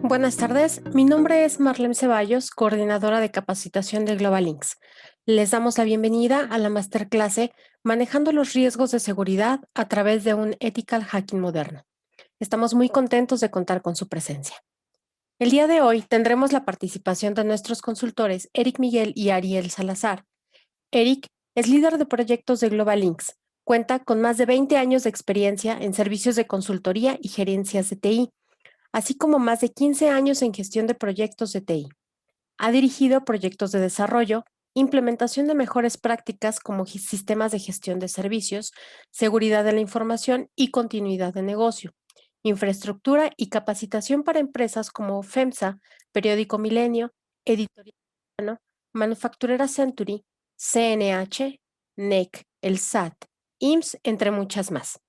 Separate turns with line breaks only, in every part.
Buenas tardes, mi nombre es Marlene Ceballos, coordinadora de capacitación de Global Links. Les damos la bienvenida a la masterclase Manejando los riesgos de seguridad a través de un ethical hacking moderno. Estamos muy contentos de contar con su presencia. El día de hoy tendremos la participación de nuestros consultores Eric Miguel y Ariel Salazar. Eric es líder de proyectos de Global Links. Cuenta con más de 20 años de experiencia en servicios de consultoría y gerencias de TI, así como más de 15 años en gestión de proyectos de TI. Ha dirigido proyectos de desarrollo, implementación de mejores prácticas como sistemas de gestión de servicios, seguridad de la información y continuidad de negocio, infraestructura y capacitación para empresas como FEMSA, Periódico Milenio, Editorial Mexicano, Manufacturera Century, CNH, NEC, el SAT, IMSS, entre muchas más.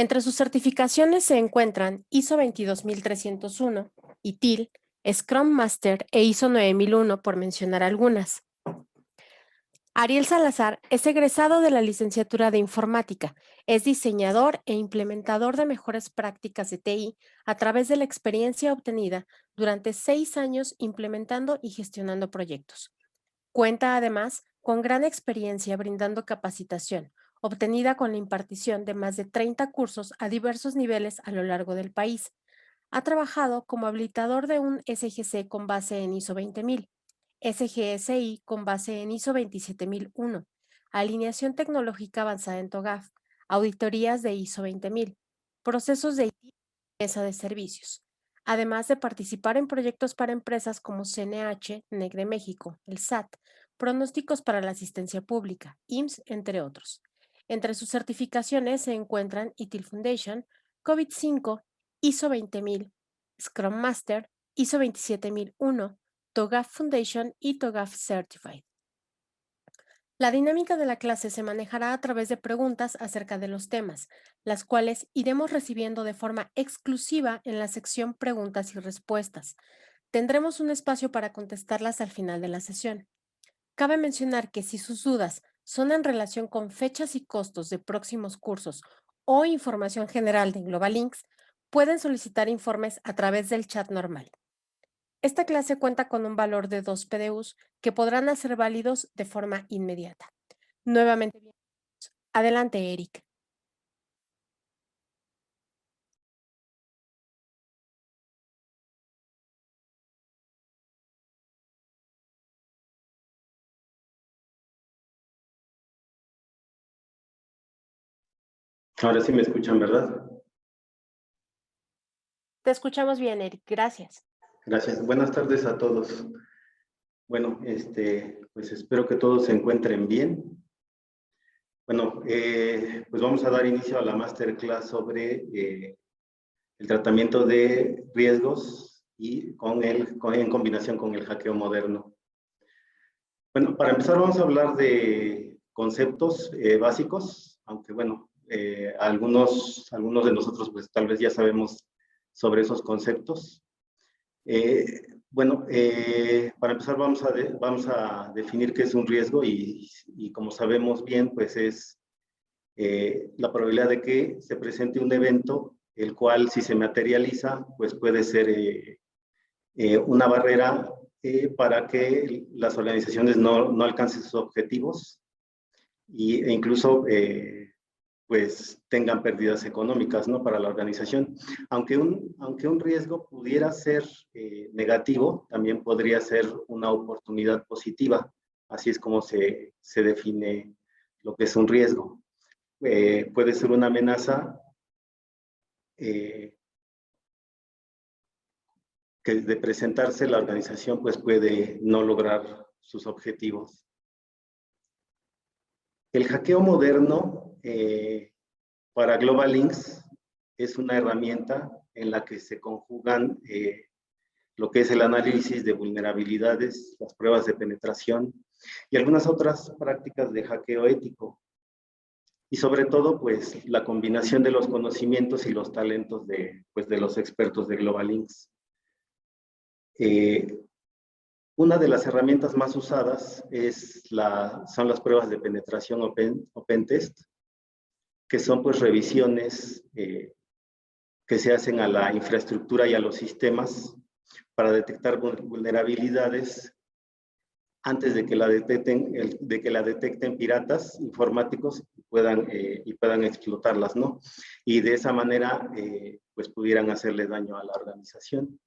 Entre sus certificaciones se encuentran ISO 22301, ITIL, Scrum Master e ISO 9001, por mencionar algunas. Ariel Salazar es egresado de la licenciatura de Informática. Es diseñador e implementador de mejores prácticas de TI a través de la experiencia obtenida durante 6 años implementando y gestionando proyectos. Cuenta además con gran experiencia brindando capacitación, obtenida con la impartición de más de 30 cursos a diversos niveles a lo largo del país. Ha trabajado como habilitador de un SGC con base en ISO 20000, SGSI con base en ISO 27001, alineación tecnológica avanzada en TOGAF, auditorías de ISO 20000, procesos de mesa de servicios, además de participar en proyectos para empresas como CNH, NEC de México, el SAT, pronósticos para la asistencia pública, IMSS, entre otros. Entre sus certificaciones se encuentran ITIL Foundation, COVID-5, ISO 20000, Scrum Master, ISO 27001, TOGAF Foundation y TOGAF Certified. La dinámica de la clase se manejará a través de preguntas acerca de los temas, las cuales iremos recibiendo de forma exclusiva en la sección Preguntas y Respuestas. Tendremos un espacio para contestarlas al final de la sesión. Cabe mencionar que si sus dudas son en relación con fechas y costos de próximos cursos o información general de Global Links, pueden solicitar informes a través del chat normal. Esta clase cuenta con un valor de 2 PDUs que podrán hacer válidos de forma inmediata. Nuevamente, adelante, Eric.
Ahora sí me escuchan, ¿verdad?
Te escuchamos bien, Eric. Gracias.
Gracias. Buenas tardes a todos. Bueno, pues espero que todos se encuentren bien. Bueno, pues vamos a dar inicio a la masterclass sobre el tratamiento de riesgos y en combinación con el hackeo moderno. Bueno, para empezar vamos a hablar de conceptos básicos, aunque bueno, algunos de nosotros pues tal vez ya sabemos sobre esos conceptos. Bueno, para empezar vamos a definir qué es un riesgo y como sabemos bien, pues es la probabilidad de que se presente un evento, el cual si se materializa, pues puede ser una barrera para que las organizaciones no alcancen sus objetivos e incluso pues tengan pérdidas económicas, ¿no?, para la organización. Aunque un riesgo pudiera ser negativo, también podría ser una oportunidad positiva. Así es como se define lo que es un riesgo. Puede ser una amenaza que de presentarse la organización pues puede no lograr sus objetivos. El hackeo moderno para Global Links es una herramienta en la que se conjugan lo que es el análisis de vulnerabilidades, las pruebas de penetración y algunas otras prácticas de hackeo ético. Y sobre todo, pues, la combinación de los conocimientos y los talentos de los expertos de Global Links. Una de las herramientas más usadas son las pruebas de penetración o pen test, que son pues revisiones que se hacen a la infraestructura y a los sistemas para detectar vulnerabilidades antes de que la detecten piratas informáticos y puedan explotarlas, ¿no? Y de esa manera, pues pudieran hacerle daño a la organización.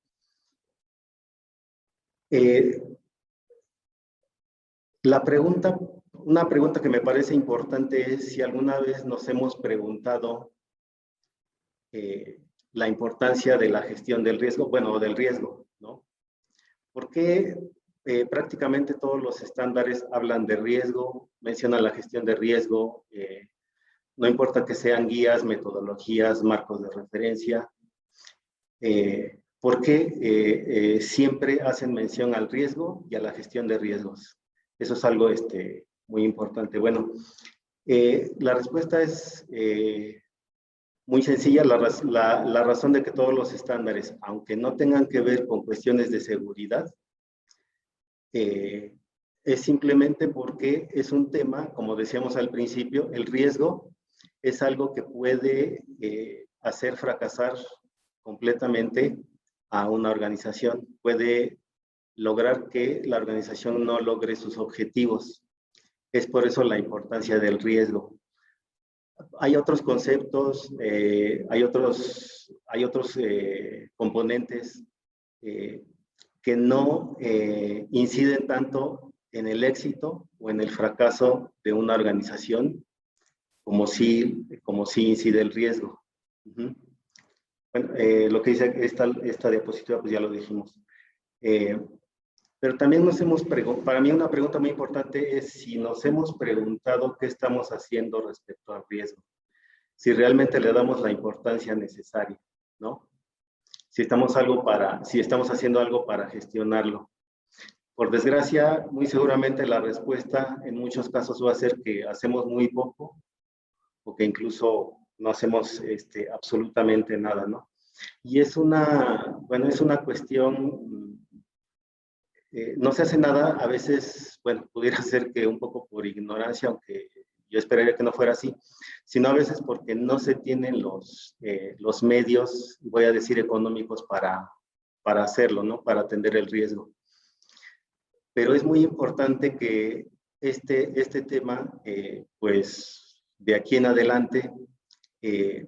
Una pregunta que me parece importante es si alguna vez nos hemos preguntado la importancia de la gestión del riesgo, bueno, del riesgo, ¿no? ¿Por qué prácticamente todos los estándares hablan de riesgo, mencionan la gestión de riesgo, no importa que sean guías, metodologías, marcos de referencia? ¿Por qué siempre hacen mención al riesgo y a la gestión de riesgos? Eso es algo muy importante. Bueno, la respuesta es muy sencilla. La razón de que todos los estándares, aunque no tengan que ver con cuestiones de seguridad, es simplemente porque es un tema, como decíamos al principio, el riesgo es algo que puede hacer fracasar completamente a una organización, puede lograr que la organización no logre sus objetivos. Es por eso la importancia del riesgo. Hay otros conceptos, hay otros componentes que no inciden tanto en el éxito o en el fracaso de una organización como sí incide el riesgo. Bueno, lo que dice esta diapositiva, pues ya lo dijimos. Pero también para mí una pregunta muy importante es si nos hemos preguntado qué estamos haciendo respecto al riesgo. Si realmente le damos la importancia necesaria, ¿no? Si estamos haciendo algo para gestionarlo. Por desgracia, muy seguramente la respuesta en muchos casos va a ser que hacemos muy poco o que incluso no hacemos absolutamente nada, ¿no? Y es una cuestión, no se hace nada, a veces, bueno, pudiera ser que un poco por ignorancia, aunque yo esperaría que no fuera así, sino a veces porque no se tienen los medios, voy a decir económicos, para hacerlo, ¿no? Para atender el riesgo. Pero es muy importante que este tema, pues de aquí en adelante,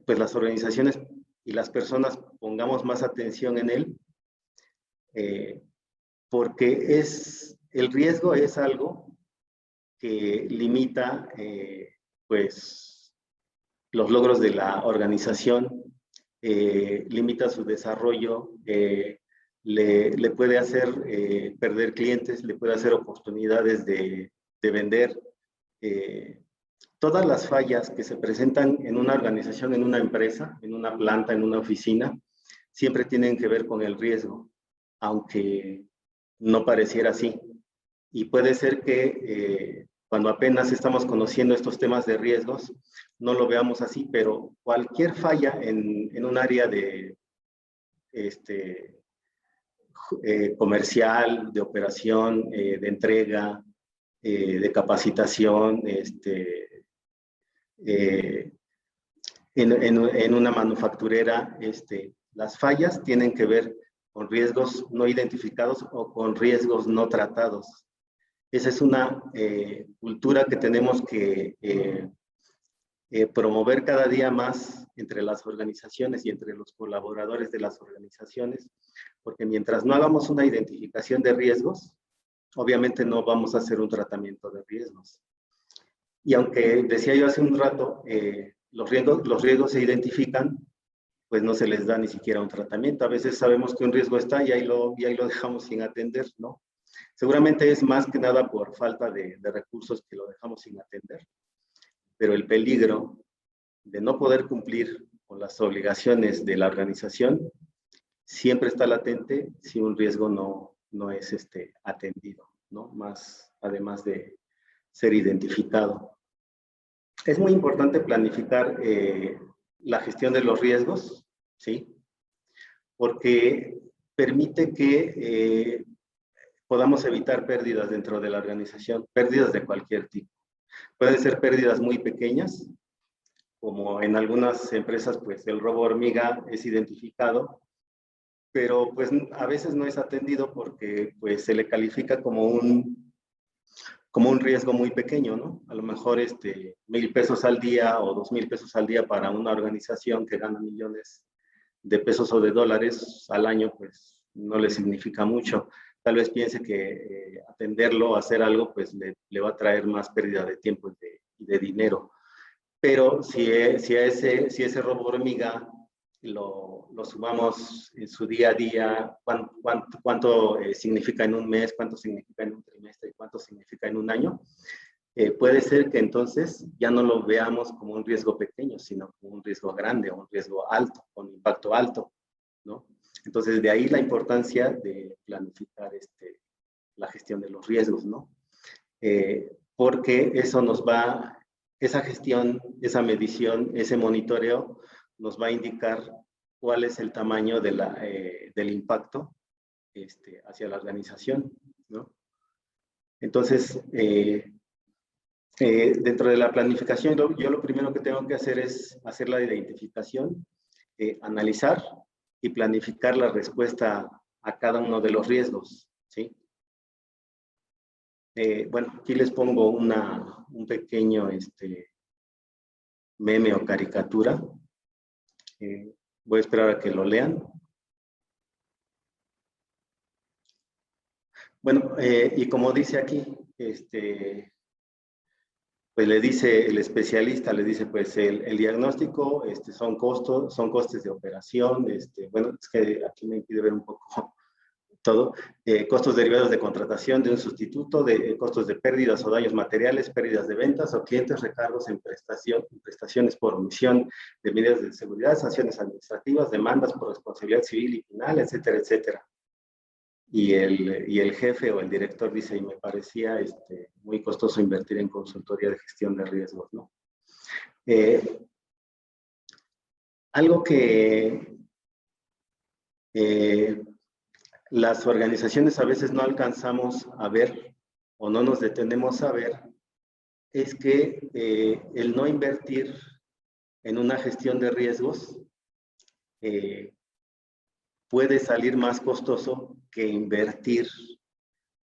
pues las organizaciones y las personas pongamos más atención en él, porque el riesgo es algo que limita, pues, los logros de la organización, limita su desarrollo, le puede hacer perder clientes, le puede hacer oportunidades de vender. Todas las fallas que se presentan en una organización, en una empresa, en una planta, en una oficina, siempre tienen que ver con el riesgo, aunque no pareciera así. Y puede ser que cuando apenas estamos conociendo estos temas de riesgos, no lo veamos así, pero cualquier falla en un área de comercial, de operación, de entrega, de capacitación, en una manufacturera, las fallas tienen que ver con riesgos no identificados o con riesgos no tratados. Esa es una cultura que tenemos que promover cada día más entre las organizaciones y entre los colaboradores de las organizaciones, porque mientras no hagamos una identificación de riesgos, obviamente no vamos a hacer un tratamiento de riesgos. Y aunque decía yo hace un rato, los riesgos se identifican, pues no se les da ni siquiera un tratamiento. A veces sabemos que un riesgo está y ahí lo dejamos sin atender, ¿no? Seguramente es más que nada por falta de recursos que lo dejamos sin atender, pero el peligro de no poder cumplir con las obligaciones de la organización siempre está latente si un riesgo no es atendido, ¿no? Además de ser identificado. Es muy importante planificar la gestión de los riesgos, ¿sí? Porque permite que podamos evitar pérdidas dentro de la organización, pérdidas de cualquier tipo. Pueden ser pérdidas muy pequeñas, como en algunas empresas, pues el robo hormiga es identificado, pero pues a veces no es atendido porque pues se le califica como un riesgo muy pequeño, ¿no? A lo mejor 1,000 pesos al día o 2,000 pesos al día para una organización que gana millones de pesos o de dólares al año, pues no le significa mucho. Tal vez piense que atenderlo, hacer algo, pues le va a traer más pérdida de tiempo y de dinero. Pero si ese robo hormiga lo sumamos en su día a día, cuánto significa en un mes, cuánto significa en un trimestre y cuánto significa en un año, puede ser que entonces ya no lo veamos como un riesgo pequeño, sino como un riesgo grande o un riesgo alto, con impacto alto, ¿no? Entonces, de ahí la importancia de planificar la gestión de los riesgos, ¿no? Porque eso esa gestión, esa medición, ese monitoreo nos va a indicar cuál es el tamaño del impacto hacia la organización, ¿no? Entonces, dentro de la planificación, yo lo primero que tengo que hacer es hacer la identificación, analizar y planificar la respuesta a cada uno de los riesgos, ¿sí? Bueno, aquí les pongo un pequeño meme o caricatura. Voy a esperar a que lo lean. Bueno, y como dice aquí, pues le dice el especialista, le dice pues el diagnóstico son costes de operación, bueno, es que aquí me impide ver un poco todo, costos derivados de contratación de un sustituto, de costos de pérdidas o daños materiales, pérdidas de ventas o clientes, recargos en prestaciones por omisión de medidas de seguridad, sanciones administrativas, demandas por responsabilidad civil y penal, etcétera, etcétera. Y el jefe o el director dice, y me parecía muy costoso invertir en consultoría de gestión de riesgos, ¿no? Algo que las organizaciones a veces no alcanzamos a ver o no nos detenemos a ver es que el no invertir en una gestión de riesgos puede salir más costoso que invertir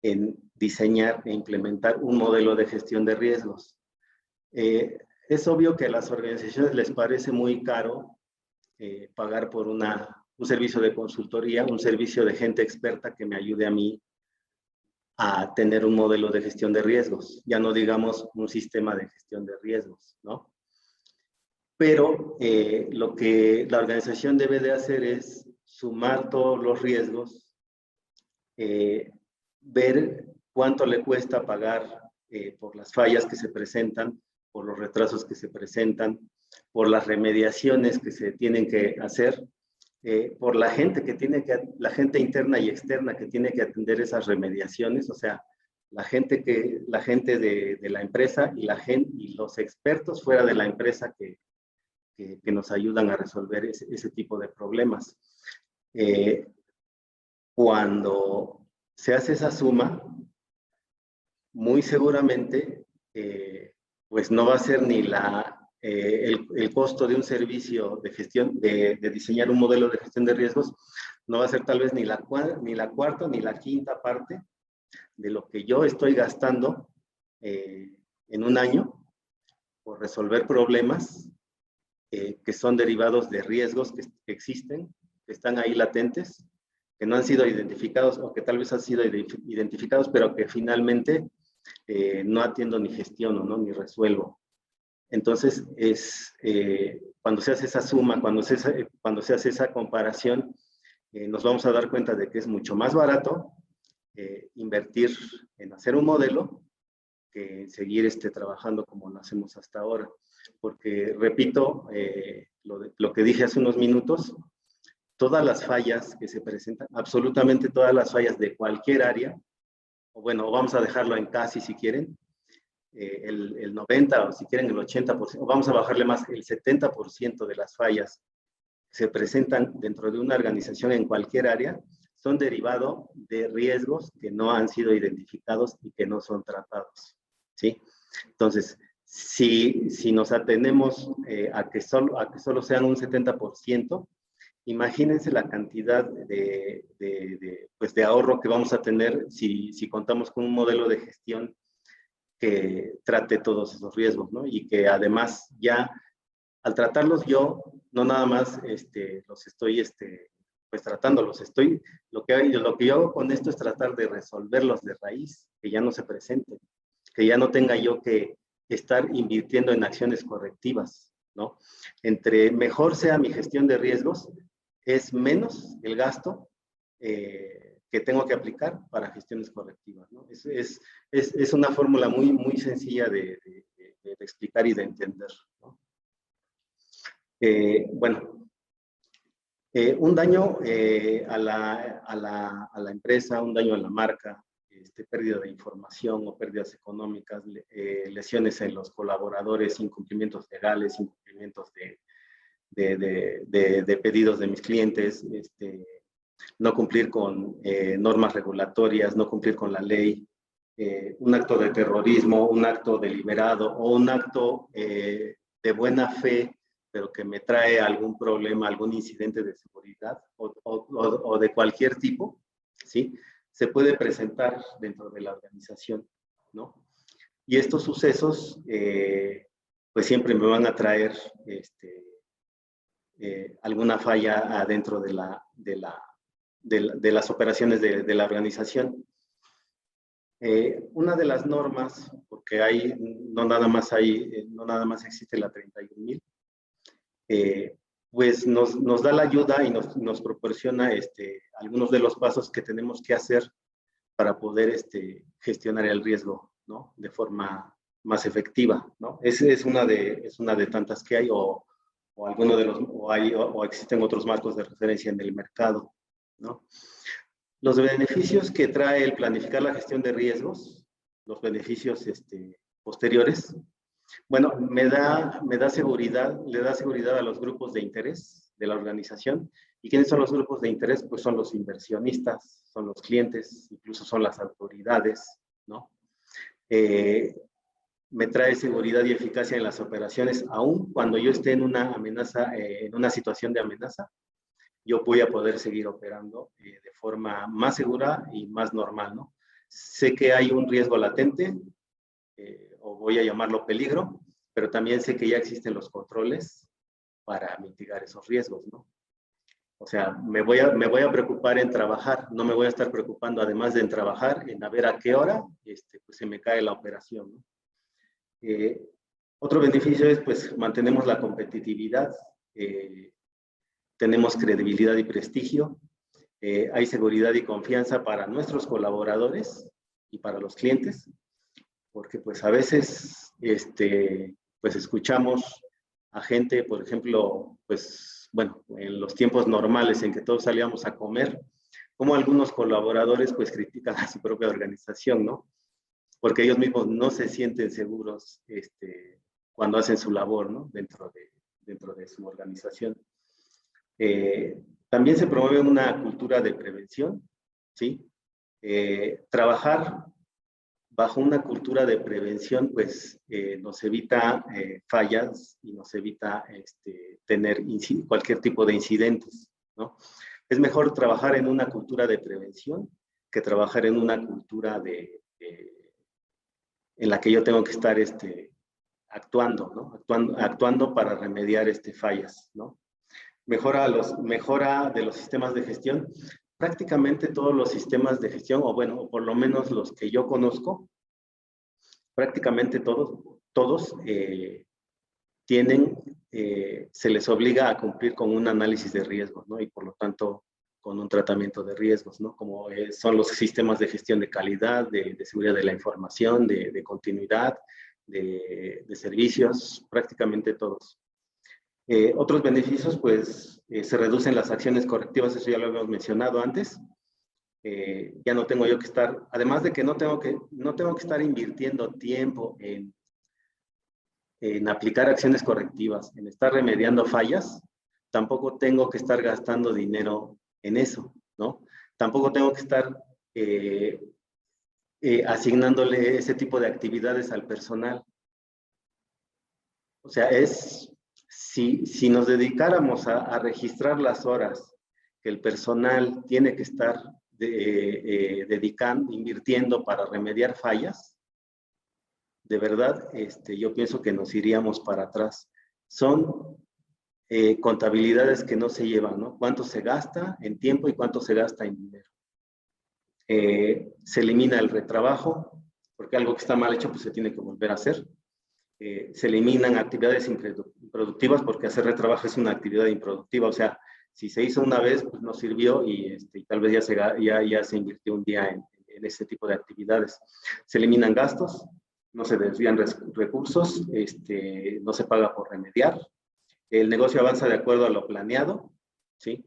en diseñar e implementar un modelo de gestión de riesgos. Es obvio que a las organizaciones les parece muy caro pagar por un servicio de consultoría, un servicio de gente experta que me ayude a mí a tener un modelo de gestión de riesgos, ya no digamos un sistema de gestión de riesgos, ¿no? Pero lo que la organización debe de hacer es sumar todos los riesgos, ver cuánto le cuesta pagar por las fallas que se presentan, por los retrasos que se presentan, por las remediaciones que se tienen que hacer, por la gente la gente interna y externa que tiene que atender esas remediaciones, o sea, la gente de la empresa y los expertos fuera de la empresa que nos ayudan a resolver ese tipo de problemas. Cuando se hace esa suma, muy seguramente, pues no va a ser ni el costo de un servicio de gestión, de diseñar un modelo de gestión de riesgos, no va a ser tal vez ni la cuarta ni la quinta parte de lo que yo estoy gastando en un año por resolver problemas que son derivados de riesgos que existen, que están ahí latentes, que no han sido identificados o que tal vez han sido identificados, pero que finalmente no atiendo ni gestiono, ¿no? Ni resuelvo. Entonces, cuando se hace esa suma, cuando se hace esa comparación, nos vamos a dar cuenta de que es mucho más barato invertir en hacer un modelo que seguir trabajando como lo hacemos hasta ahora. Porque, repito, lo que dije hace unos minutos, todas las fallas que se presentan, absolutamente todas las fallas de cualquier área, o bueno, vamos a dejarlo en casi si quieren, el 90 o si quieren el 80%, o vamos a bajarle más, el 70% de las fallas que se presentan dentro de una organización en cualquier área son derivados de riesgos que no han sido identificados y que no son tratados, ¿sí? Entonces, si nos atenemos a que solo sean un 70%, imagínense la cantidad pues de ahorro que vamos a tener si contamos con un modelo de gestión que trate todos esos riesgos, ¿no? Y que además ya al tratarlos yo, no nada más los estoy pues tratándolos, lo que yo hago con esto es tratar de resolverlos de raíz, que ya no se presenten, que ya no tenga yo que estar invirtiendo en acciones correctivas, ¿no? Entre mejor sea mi gestión de riesgos, es menos el gasto que tengo que aplicar para gestiones correctivas, ¿no? Es una fórmula muy, muy sencilla de explicar y de entender, ¿no? Bueno, un daño a la empresa, un daño a la marca, pérdida de información o pérdidas económicas, lesiones en los colaboradores, incumplimientos legales, incumplimientos de pedidos de mis clientes, no cumplir con normas regulatorias, no cumplir con la ley, un acto de terrorismo, un acto deliberado o un acto de buena fe, pero que me trae algún problema, algún incidente de seguridad o de cualquier tipo, ¿sí? Se puede presentar dentro de la organización, ¿no? Y estos sucesos, pues siempre me van a traer alguna falla adentro de las operaciones de la organización. Una de las normas, porque no nada más existe la 31,000, pues nos da la ayuda y nos proporciona algunos de los pasos que tenemos que hacer para poder gestionar el riesgo, ¿no? De forma más efectiva, ¿no? Es una de tantas que hay, o existen otros marcos de referencia en el mercado, ¿no? Los beneficios que trae el planificar la gestión de riesgos, los beneficios posteriores, bueno, le da seguridad a los grupos de interés de la organización. ¿Y quiénes son los grupos de interés? Pues son los inversionistas, son los clientes, incluso son las autoridades, ¿no? Me trae seguridad y eficacia en las operaciones, aun cuando yo esté en una amenaza, en una situación de amenaza, yo voy a poder seguir operando de forma más segura y más normal, ¿no? Sé que hay un riesgo latente, o voy a llamarlo peligro, pero también sé que ya existen los controles para mitigar esos riesgos, ¿no? O sea, me voy a preocupar en trabajar, no me voy a estar preocupando, además de en trabajar, en a ver a qué hora pues se me cae la operación, ¿no? Otro beneficio es, pues, mantenemos la competitividad, tenemos credibilidad y prestigio, hay seguridad y confianza para nuestros colaboradores y para los clientes, porque pues a veces pues escuchamos a gente, por ejemplo, pues bueno, en los tiempos normales en que todos salíamos a comer, como algunos colaboradores pues critican a su propia organización, ¿no? Porque ellos mismos no se sienten seguros cuando hacen su labor, ¿no? Dentro de su organización. También se promueve una cultura de prevención, ¿sí? Trabajar bajo una cultura de prevención, pues nos evita fallas y nos evita tener cualquier tipo de incidentes, ¿no? Es mejor trabajar en una cultura de prevención que trabajar en una cultura en la que yo tengo que estar actuando, ¿no? Actuando para remediar fallas, ¿no? Mejora de los sistemas de gestión. Prácticamente todos los sistemas de gestión, o bueno, por lo menos los que yo conozco, prácticamente todos se les obliga a cumplir con un análisis de riesgos, ¿no? Y por lo tanto, con un tratamiento de riesgos, ¿no? Como son los sistemas de gestión de calidad, de seguridad de la información, de continuidad, de servicios, prácticamente todos. Otros beneficios, pues, se reducen las acciones correctivas, eso ya lo habíamos mencionado antes. Ya no tengo yo que estar, además de que no tengo que estar invirtiendo tiempo en aplicar acciones correctivas, en estar remediando fallas, tampoco tengo que estar gastando dinero en eso, ¿no? Tampoco tengo que estar asignándole ese tipo de actividades al personal. O sea, si nos dedicáramos a registrar las horas que el personal tiene que estar invirtiendo para remediar fallas, de verdad, yo pienso que nos iríamos para atrás. Son contabilidades que no se llevan, ¿no? ¿Cuánto se gasta en tiempo y cuánto se gasta en dinero? Se elimina el retrabajo, porque algo que está mal hecho, pues se tiene que volver a hacer. Se eliminan actividades improductivas, porque hacer retrabajo es una actividad improductiva, o sea, si se hizo una vez, pues no sirvió y tal vez ya se invirtió un día en ese tipo de actividades. Se eliminan gastos, no se desvían recursos, no se paga por remediar, el negocio avanza de acuerdo a lo planeado, ¿sí?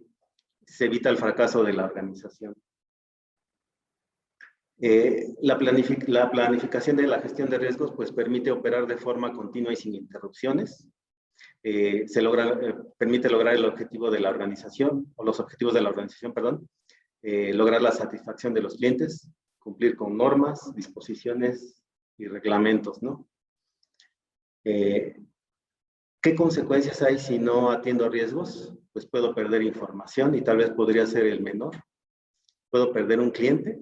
Se evita el fracaso de la organización. La planificación de la gestión de riesgos pues permite operar de forma continua y sin interrupciones. Permite lograr el objetivo de la organización, o los objetivos de la organización, perdón, lograr la satisfacción de los clientes, cumplir con normas, disposiciones y reglamentos, ¿no? ¿Qué consecuencias hay si no atiendo a riesgos? Pues puedo perder información y tal vez podría ser el menor. Puedo perder un cliente,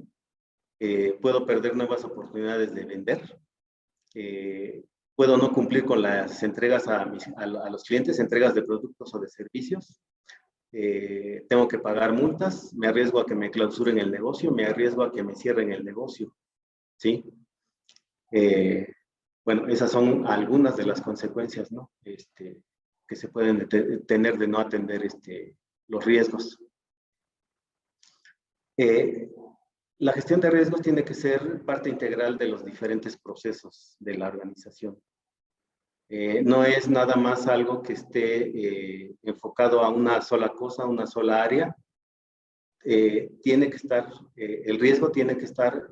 puedo perder nuevas oportunidades de vender, puedo no cumplir con las entregas a los clientes, entregas de productos o de servicios, tengo que pagar multas, me arriesgo a que me clausuren el negocio, me arriesgo a que me cierren el negocio, ¿sí? Bueno, esas son algunas de las consecuencias, ¿no? Que se pueden tener de no atender los riesgos. La gestión de riesgos tiene que ser parte integral de los diferentes procesos de la organización. No es nada más algo que esté enfocado a una sola cosa, a una sola área. Tiene que estar, el riesgo tiene que estar,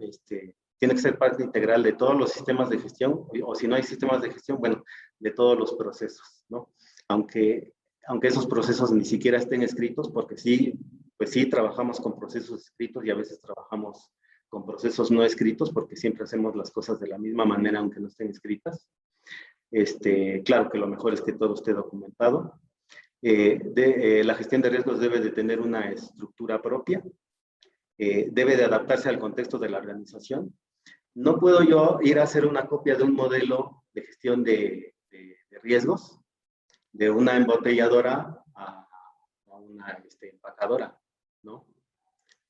tiene que ser parte integral de todos los sistemas de gestión, o si no hay sistemas de gestión, bueno, de todos los procesos, ¿no? Aunque esos procesos ni siquiera estén escritos, porque sí, pues sí trabajamos con procesos escritos y a veces trabajamos con procesos no escritos, porque siempre hacemos las cosas de la misma manera, aunque no estén escritas. Claro que lo mejor es que todo esté documentado. La gestión de riesgos debe de tener una estructura propia, debe de adaptarse al contexto de la organización. No puedo yo ir a hacer una copia de un modelo de gestión de riesgos de una embotelladora a una empacadora, ¿no?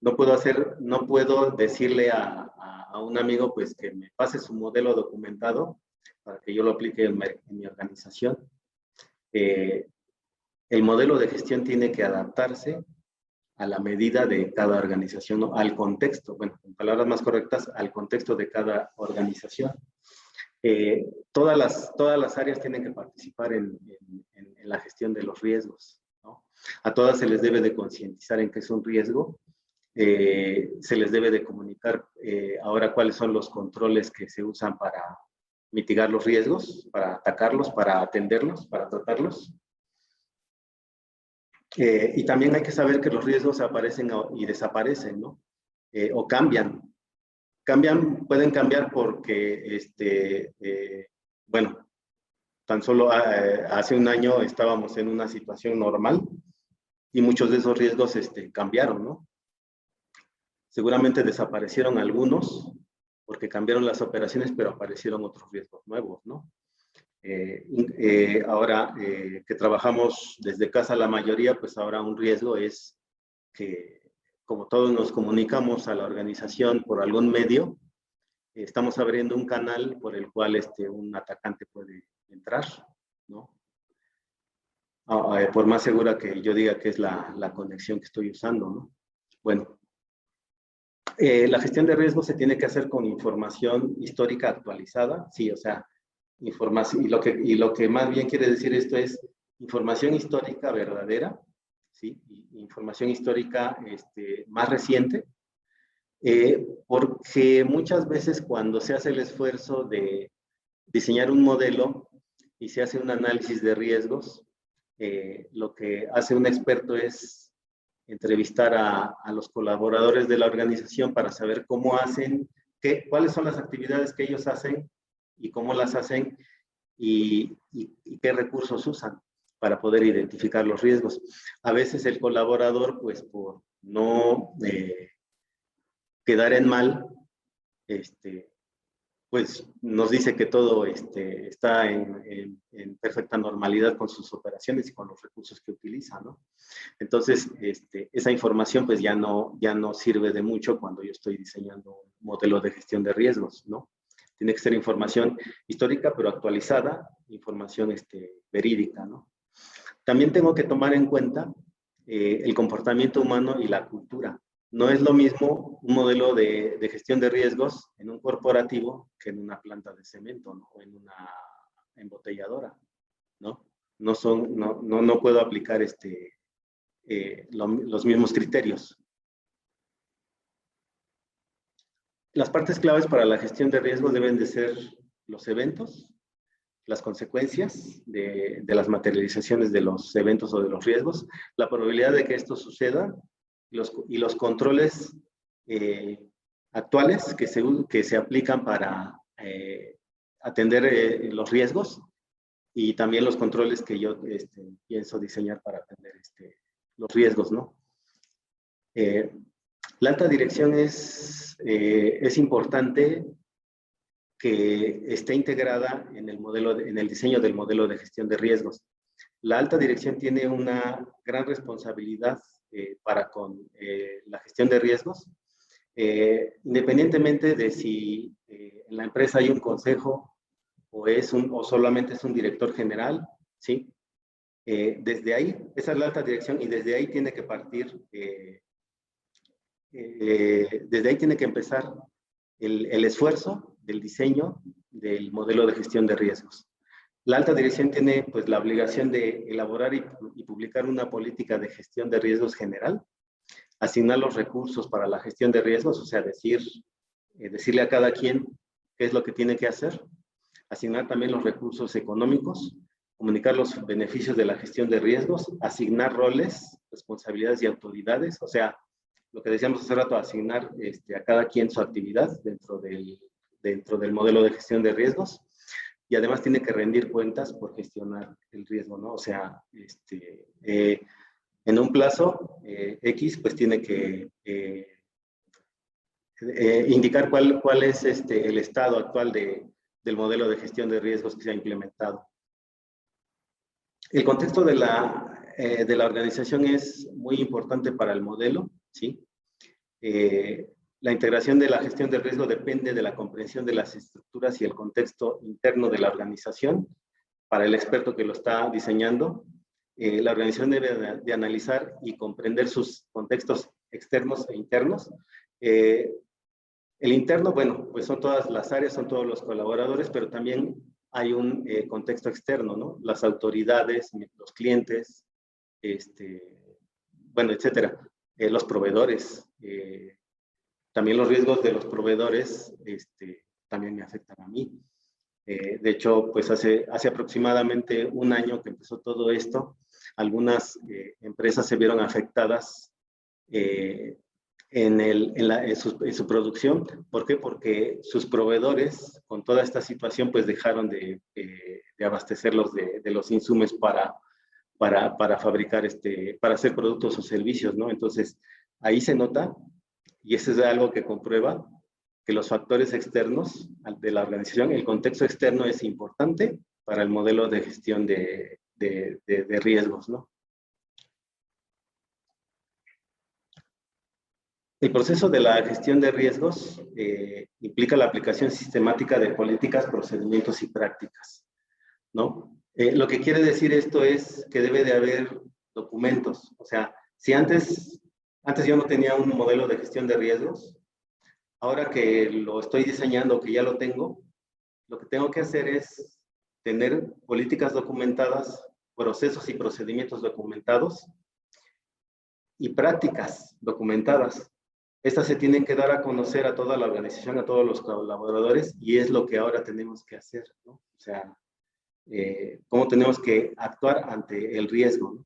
No puedo decirle a un amigo pues que me pase su modelo documentado para que yo lo aplique en mi organización. El modelo de gestión tiene que adaptarse a la medida de cada organización, ¿no? Al contexto, bueno, en palabras más correctas, al contexto de cada organización. Todas las áreas tienen que participar en la gestión de los riesgos, ¿no? A todas se les debe de concientizar en que es un riesgo, se les debe de comunicar ahora cuáles son los controles que se usan para mitigar los riesgos, para atacarlos, para atenderlos, para tratarlos. Y también hay que saber que los riesgos aparecen y desaparecen, ¿no? O cambian. Pueden cambiar porque, bueno, tan solo hace un año estábamos en una situación normal y muchos de esos riesgos cambiaron, ¿no? Seguramente desaparecieron algunos porque cambiaron las operaciones, pero aparecieron otros riesgos nuevos, ¿no? Ahora que trabajamos desde casa la mayoría, pues ahora un riesgo es que, como todos nos comunicamos a la organización por algún medio, estamos abriendo un canal por el cual un atacante puede entrar, ¿no? Por más segura que yo diga que es la conexión que estoy usando, ¿no? Bueno, la gestión de riesgos se tiene que hacer con información histórica actualizada, sí, o sea, información, y lo que más bien quiere decir esto es información histórica verdadera, ¿sí? Información histórica más reciente, porque muchas veces cuando se hace el esfuerzo de diseñar un modelo y se hace un análisis de riesgos, lo que hace un experto es entrevistar a los colaboradores de la organización para saber cómo hacen, cuáles son las actividades que ellos hacen y cómo las hacen, y qué recursos usan para poder identificar los riesgos. A veces el colaborador, pues por no quedar en mal, pues nos dice que todo está en perfecta normalidad con sus operaciones y con los recursos que utiliza, ¿no? Entonces, esa información pues ya no sirve de mucho cuando yo estoy diseñando un modelo de gestión de riesgos, ¿no? Tiene que ser información histórica, pero actualizada, información verídica, ¿no? También tengo que tomar en cuenta el comportamiento humano y la cultura. No es lo mismo un modelo de gestión de riesgos en un corporativo que en una planta de cemento, ¿no? O en una embotelladora, ¿no? No puedo aplicar los mismos criterios. Las partes claves para la gestión de riesgos deben de ser los eventos, las consecuencias de las materializaciones de los eventos o de los riesgos, la probabilidad de que esto suceda y los controles actuales que se aplican para atender los riesgos y también los controles que yo pienso diseñar para atender los riesgos, ¿no? La alta dirección es importante que esté integrada en el diseño del modelo de gestión de riesgos. La alta dirección tiene una gran responsabilidad para con la gestión de riesgos, independientemente de si en la empresa hay un consejo o solamente es un director general, ¿sí? Desde ahí, esa es la alta dirección y desde ahí tiene que partir, desde ahí tiene que empezar el esfuerzo del diseño del modelo de gestión de riesgos. La alta dirección tiene pues la obligación de elaborar y publicar una política de gestión de riesgos general, asignar los recursos para la gestión de riesgos, o sea, decirle a cada quien qué es lo que tiene que hacer, asignar también los recursos económicos, comunicar los beneficios de la gestión de riesgos, asignar roles, responsabilidades y autoridades, o sea, lo que decíamos hace rato, asignar a cada quien su actividad dentro del modelo de gestión de riesgos, y además tiene que rendir cuentas por gestionar el riesgo, ¿no? O sea, en un plazo X, pues tiene que indicar cuál es el estado actual del modelo de gestión de riesgos que se ha implementado. El contexto de la organización es muy importante para el modelo, ¿sí? La integración de la gestión de riesgo depende de la comprensión de las estructuras y el contexto interno de la organización. Para el experto que lo está diseñando, la organización debe de analizar y comprender sus contextos externos e internos. El interno, bueno, pues son todas las áreas, son todos los colaboradores, pero también hay un contexto externo, ¿no? Las autoridades, los clientes, bueno, etcétera. Los proveedores, también los riesgos de los proveedores también me afectan a mí. De hecho, pues hace aproximadamente un año que empezó todo esto, algunas empresas se vieron afectadas en su producción. ¿Por qué? Porque sus proveedores, con toda esta situación, pues dejaron de abastecerlos de los insumos para fabricar, para hacer productos o servicios, ¿no? Entonces, ahí se nota, y eso es algo que comprueba, que los factores externos de la organización, el contexto externo es importante para el modelo de gestión de riesgos, ¿no? El proceso de la gestión de riesgos implica la aplicación sistemática de políticas, procedimientos y prácticas, ¿no? Lo que quiere decir esto es que debe de haber documentos. O sea, si antes yo no tenía un modelo de gestión de riesgos, ahora que lo estoy diseñando, que ya lo tengo, lo que tengo que hacer es tener políticas documentadas, procesos y procedimientos documentados y prácticas documentadas. Estas se tienen que dar a conocer a toda la organización, a todos los colaboradores, y es lo que ahora tenemos que hacer, ¿no? O sea, cómo tenemos que actuar ante el riesgo, ¿no?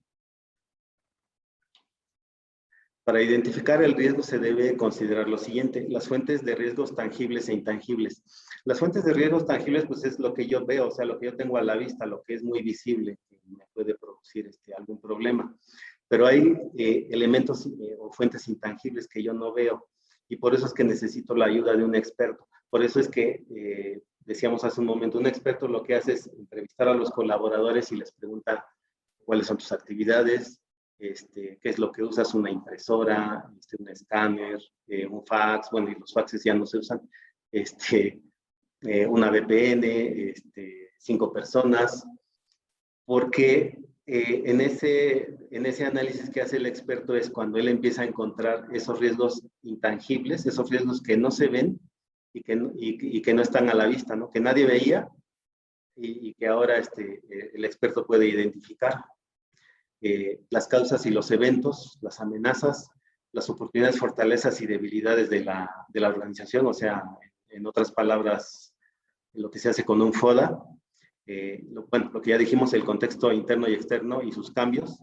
Para identificar el riesgo se debe considerar lo siguiente: las fuentes de riesgos tangibles e intangibles. Las fuentes de riesgos tangibles, pues es lo que yo veo, o sea, lo que yo tengo a la vista, lo que es muy visible, que me puede producir algún problema. Pero hay elementos o fuentes intangibles que yo no veo, y por eso es que necesito la ayuda de un experto. Por eso es que, decíamos hace un momento, un experto lo que hace es entrevistar a los colaboradores y les pregunta cuáles son tus actividades, qué es lo que usas, una impresora, un escáner, un fax, bueno, y los faxes ya no se usan, una VPN, 5 personas, porque en ese análisis que hace el experto es cuando él empieza a encontrar esos riesgos intangibles, esos riesgos que no se ven y que no están a la vista, ¿no? Que nadie veía y que ahora el experto puede identificar. Las causas y los eventos, las amenazas, las oportunidades, fortalezas y debilidades de la organización, o sea, en otras palabras, lo que se hace con un FODA, lo que ya dijimos, el contexto interno y externo y sus cambios,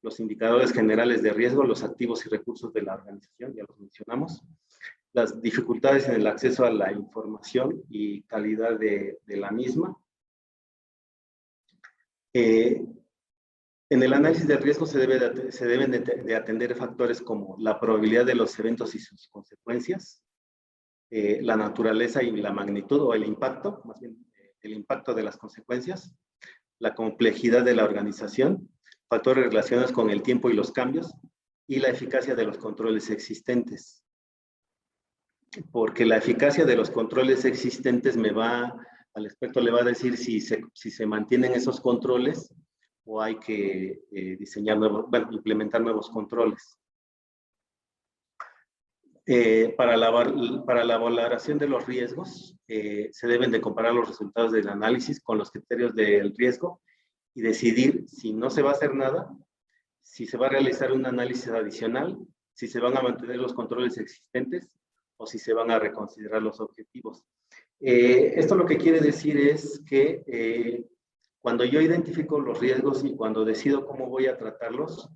los indicadores generales de riesgo, los activos y recursos de la organización, ya los mencionamos, las dificultades en el acceso a la información y calidad de la misma. En el análisis de riesgo se deben de atender factores como la probabilidad de los eventos y sus consecuencias, la naturaleza y la magnitud o el impacto, más bien el impacto de las consecuencias, la complejidad de la organización, factores relacionados con el tiempo y los cambios, y la eficacia de los controles existentes. Porque la eficacia de los controles existentes al experto le va a decir si se mantienen esos controles o hay que implementar nuevos controles. Para la valoración de los riesgos, se deben de comparar los resultados del análisis con los criterios del riesgo y decidir si no se va a hacer nada, si se va a realizar un análisis adicional, si se van a mantener los controles existentes o si se van a reconsiderar los objetivos. Esto lo que quiere decir es que cuando yo identifico los riesgos y cuando decido cómo voy a tratarlos,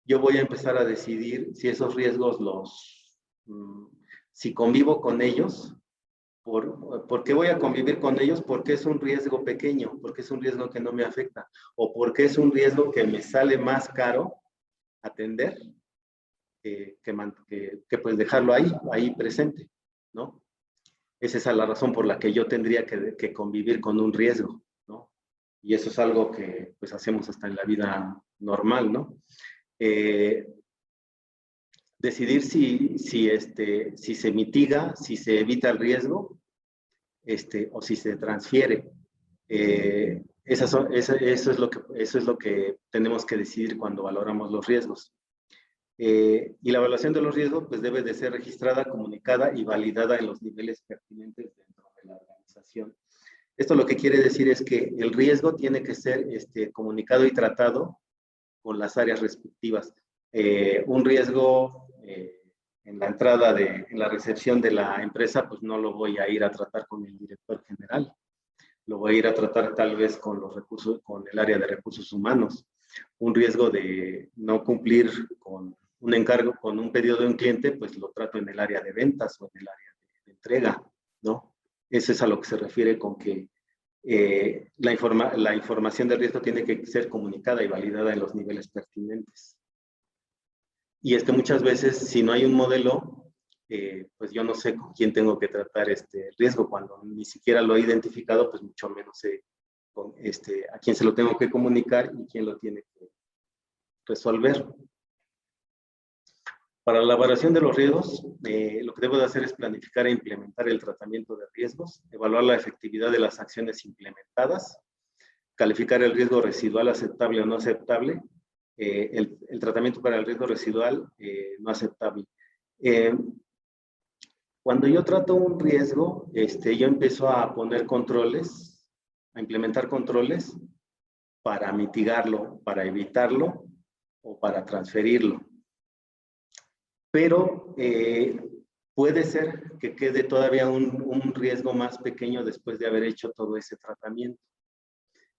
yo voy a empezar a decidir si esos riesgos si convivo con ellos. ¿Por qué voy a convivir con ellos? Porque es un riesgo pequeño, porque es un riesgo que no me afecta, o porque es un riesgo que me sale más caro atender que pues dejarlo ahí presente, ¿no? Esa es la razón por la que yo tendría que convivir con un riesgo, ¿no? Y eso es algo que pues hacemos hasta en la vida normal, ¿no? Decidir si se mitiga, si se evita el riesgo, o si se transfiere. Eso es lo que tenemos que decidir cuando valoramos los riesgos. Y la evaluación de los riesgos pues debe de ser registrada, comunicada y validada en los niveles pertinentes dentro de la organización. Esto lo que quiere decir es que el riesgo tiene que ser comunicado y tratado con las áreas respectivas. Un riesgo en la entrada, en la recepción de la empresa, pues no lo voy a ir a tratar con el director general. Lo voy a ir a tratar tal vez con el área de recursos humanos. Un riesgo de no cumplir con un encargo, con un pedido de un cliente, pues lo trato en el área de ventas o en el área de entrega, ¿no? Eso es a lo que se refiere con que la información de riesgo tiene que ser comunicada y validada en los niveles pertinentes. Y muchas veces, si no hay un modelo, pues yo no sé con quién tengo que tratar este riesgo. Cuando ni siquiera lo he identificado, pues mucho menos sé a quién se lo tengo que comunicar y quién lo tiene que resolver. Para la evaluación de los riesgos, lo que debo de hacer es planificar e implementar el tratamiento de riesgos, evaluar la efectividad de las acciones implementadas, calificar el riesgo residual aceptable o no aceptable, el tratamiento para el riesgo residual no aceptable. Cuando yo trato un riesgo, yo empiezo a poner controles, a implementar controles para mitigarlo, para evitarlo o para transferirlo. Pero puede ser que quede todavía un riesgo más pequeño después de haber hecho todo ese tratamiento.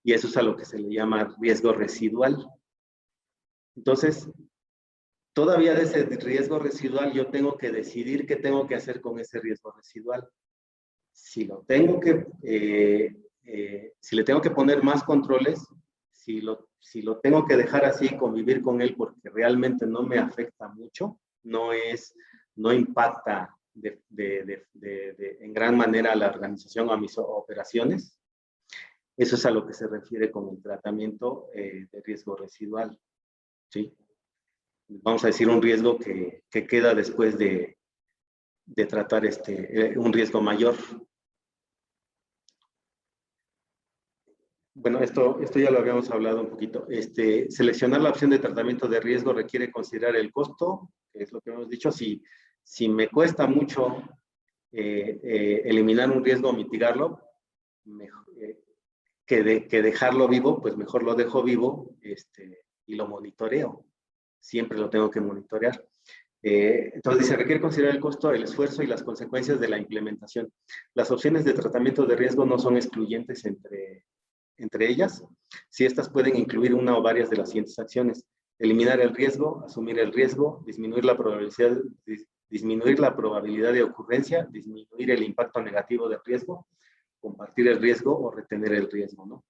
Y eso es a lo que se le llama riesgo residual. Entonces, todavía de ese riesgo residual yo tengo que decidir qué tengo que hacer con ese riesgo residual. Si lo tengo que, si le tengo que poner más controles, si lo tengo que dejar así, convivir con él porque realmente no me afecta mucho, no impacta en gran manera a la organización o a mis operaciones. Eso es a lo que se refiere con el tratamiento de riesgo residual, ¿sí? Vamos a decir un riesgo que queda después de tratar un riesgo mayor. Bueno, esto ya lo habíamos hablado un poquito. Seleccionar la opción de tratamiento de riesgo requiere considerar el costo, que es lo que hemos dicho. Si me cuesta mucho eliminar un riesgo o mitigarlo, mejor, que dejarlo vivo, pues mejor lo dejo vivo y lo monitoreo. Siempre lo tengo que monitorear. Entonces dice, requiere considerar el costo, el esfuerzo y las consecuencias de la implementación. Las opciones de tratamiento de riesgo no son excluyentes entre ellas, si estas pueden incluir una o varias de las siguientes acciones: eliminar el riesgo, asumir el riesgo, disminuir la probabilidad de ocurrencia, disminuir el impacto negativo del riesgo, compartir el riesgo o retener el riesgo, ¿no?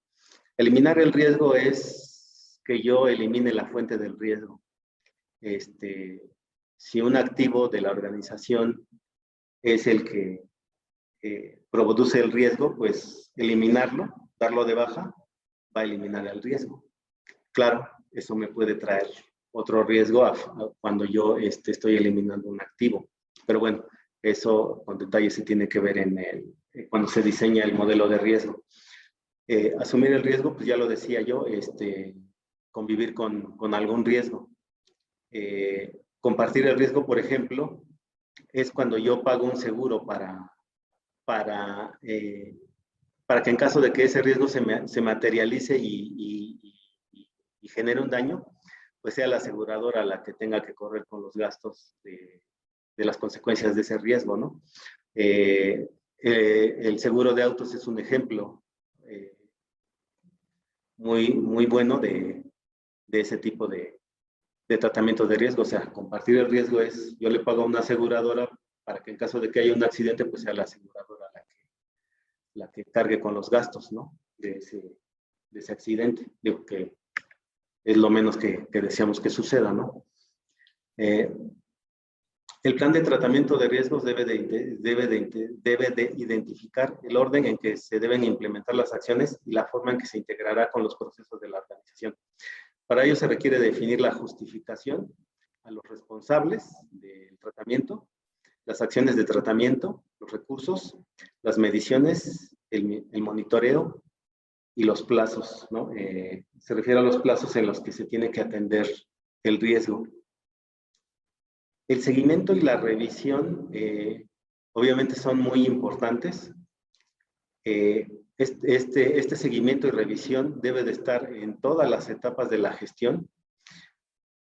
Eliminar el riesgo es que yo elimine la fuente del riesgo. Si un activo de la organización es el que produce el riesgo, pues eliminarlo, darlo de baja, va a eliminar el riesgo. Claro, eso me puede traer otro riesgo cuando yo estoy eliminando un activo. Pero bueno, eso con detalle se tiene que ver cuando se diseña el modelo de riesgo. Asumir el riesgo, pues ya lo decía yo, convivir con algún riesgo. Compartir el riesgo, por ejemplo, es cuando yo pago un seguro para que en caso de que ese riesgo se materialice y genere un daño, pues sea la aseguradora la que tenga que correr con los gastos de las consecuencias de ese riesgo, ¿no? El seguro de autos es un ejemplo muy bueno de ese tipo de tratamiento de riesgo. O sea, compartir el riesgo es, yo le pago a una aseguradora para que en caso de que haya un accidente, pues sea la aseguradora la que cargue con los gastos, ¿no? De ese accidente. Digo que es lo menos que deseamos que suceda, ¿no? El plan de tratamiento de riesgos debe de identificar el orden en que se deben implementar las acciones y la forma en que se integrará con los procesos de la organización. Para ello se requiere definir la justificación a los responsables del tratamiento, las acciones de tratamiento, los recursos, las mediciones, el monitoreo y los plazos, ¿no? Se refiere a los plazos en los que se tiene que atender el riesgo. El seguimiento y la revisión obviamente son muy importantes. Este seguimiento y revisión debe de estar en todas las etapas de la gestión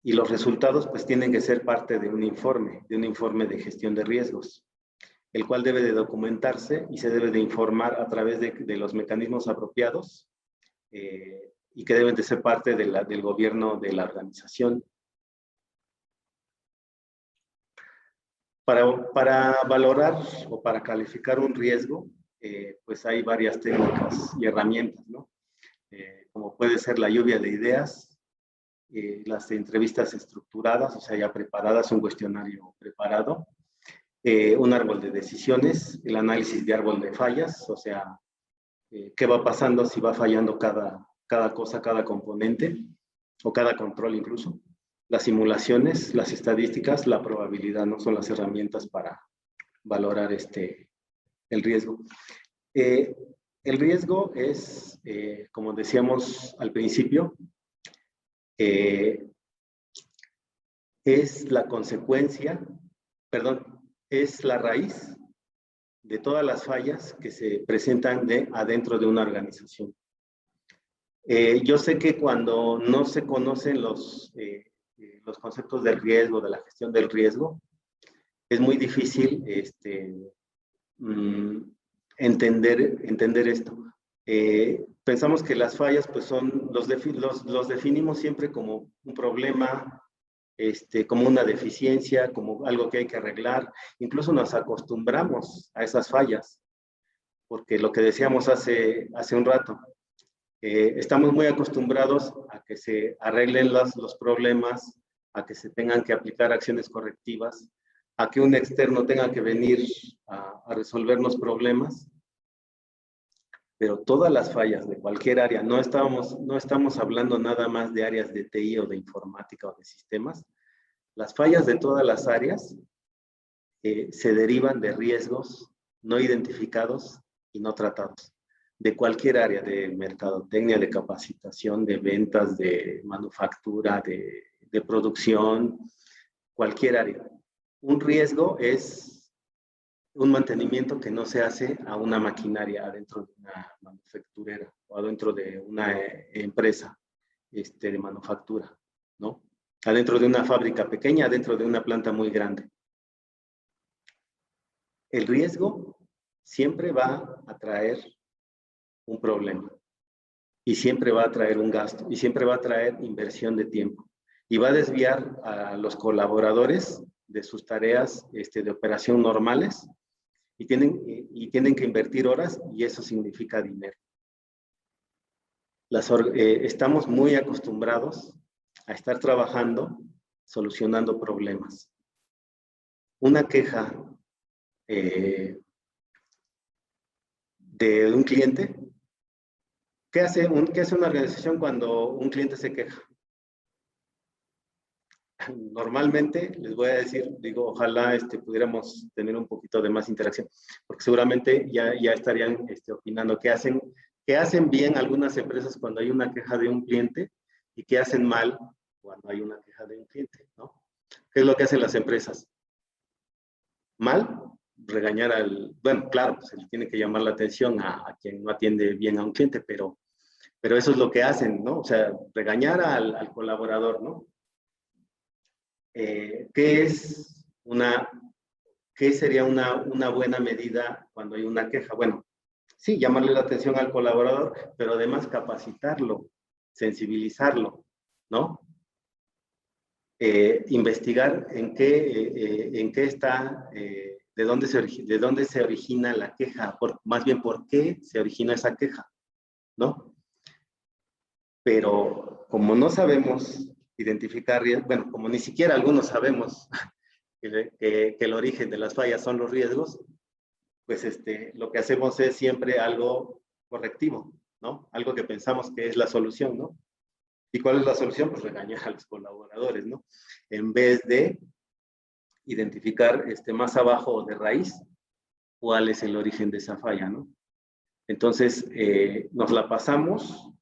y los resultados pues tienen que ser parte de un informe de gestión de riesgos, el cual debe de documentarse y se debe de informar a través de los mecanismos apropiados y que deben de ser parte del gobierno de la organización. Para valorar o para calificar un riesgo, pues hay varias técnicas y herramientas, ¿no? Como puede ser la lluvia de ideas, las entrevistas estructuradas, o sea, ya preparadas, un cuestionario preparado, un árbol de decisiones, el análisis de árbol de fallas, o sea, qué va pasando si va fallando cada cosa, cada componente, o cada control incluso. Las simulaciones, las estadísticas, la probabilidad, ¿no? Son las herramientas para valorar el riesgo. El riesgo es, como decíamos al principio, es la consecuencia, es la raíz de todas las fallas que se presentan adentro de una organización. Yo sé que cuando no se conocen los conceptos del riesgo, de la gestión del riesgo, es muy difícil entender esto. Pensamos que las fallas pues los definimos siempre como un problema como una deficiencia, como algo que hay que arreglar. Incluso nos acostumbramos a esas fallas, porque lo que decíamos hace un rato, estamos muy acostumbrados a que se arreglen los problemas, a que se tengan que aplicar acciones correctivas, a que un externo tenga que venir a resolvernos problemas, pero todas las fallas de cualquier área, no estamos hablando nada más de áreas de TI o de informática o de sistemas, las fallas de todas las áreas se derivan de riesgos no identificados y no tratados, de cualquier área, de mercadotecnia, de capacitación, de ventas, de manufactura, de producción, cualquier área. Un riesgo es un mantenimiento que no se hace a una maquinaria adentro de una manufacturera o adentro de una empresa de manufactura, ¿no? Adentro de una fábrica pequeña, adentro de una planta muy grande. El riesgo siempre va a traer un problema y siempre va a traer un gasto y siempre va a traer inversión de tiempo y va a desviar a los colaboradores de sus tareas de operación normales y tienen que invertir horas y eso significa dinero. Estamos muy acostumbrados a estar trabajando solucionando problemas. Una queja de un cliente. ¿Qué hace una organización cuando un cliente se queja? Normalmente, les voy a decir, digo, ojalá pudiéramos tener un poquito de más interacción, porque seguramente ya estarían opinando qué hacen bien algunas empresas cuando hay una queja de un cliente y qué hacen mal cuando hay una queja de un cliente, ¿no? ¿Qué es lo que hacen las empresas? Mal, regañar bueno, claro, se le tiene que llamar la atención a quien no atiende bien a un cliente, pero eso es lo que hacen, ¿no? O sea, regañar al colaborador, ¿no? ¿Qué sería una buena medida cuando hay una queja? Bueno, sí, llamarle la atención al colaborador, pero además capacitarlo, sensibilizarlo, ¿no? Investigar en qué está, de dónde se origina la queja, más bien por qué se origina esa queja, ¿no? Pero como no sabemos identificar, bueno, como ni siquiera algunos sabemos que el origen de las fallas son los riesgos, pues lo que hacemos es siempre algo correctivo, ¿no? Algo que pensamos que es la solución, ¿no? ¿Y cuál es la solución? Pues regañar a los colaboradores, ¿no? En vez de identificar más abajo de raíz cuál es el origen de esa falla, ¿no? Entonces, nos la pasamos,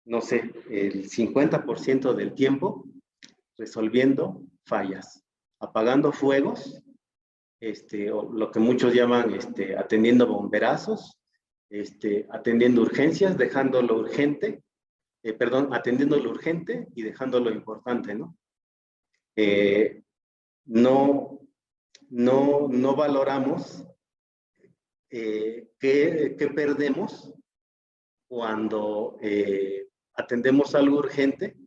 no sé, el 50% del tiempo resolviendo fallas, apagando fuegos, o lo que muchos llaman atendiendo bomberazos, atendiendo urgencias, dejando lo urgente, atendiendo lo urgente y dejando lo importante, ¿no? No valoramos qué perdemos cuando atendemos algo urgente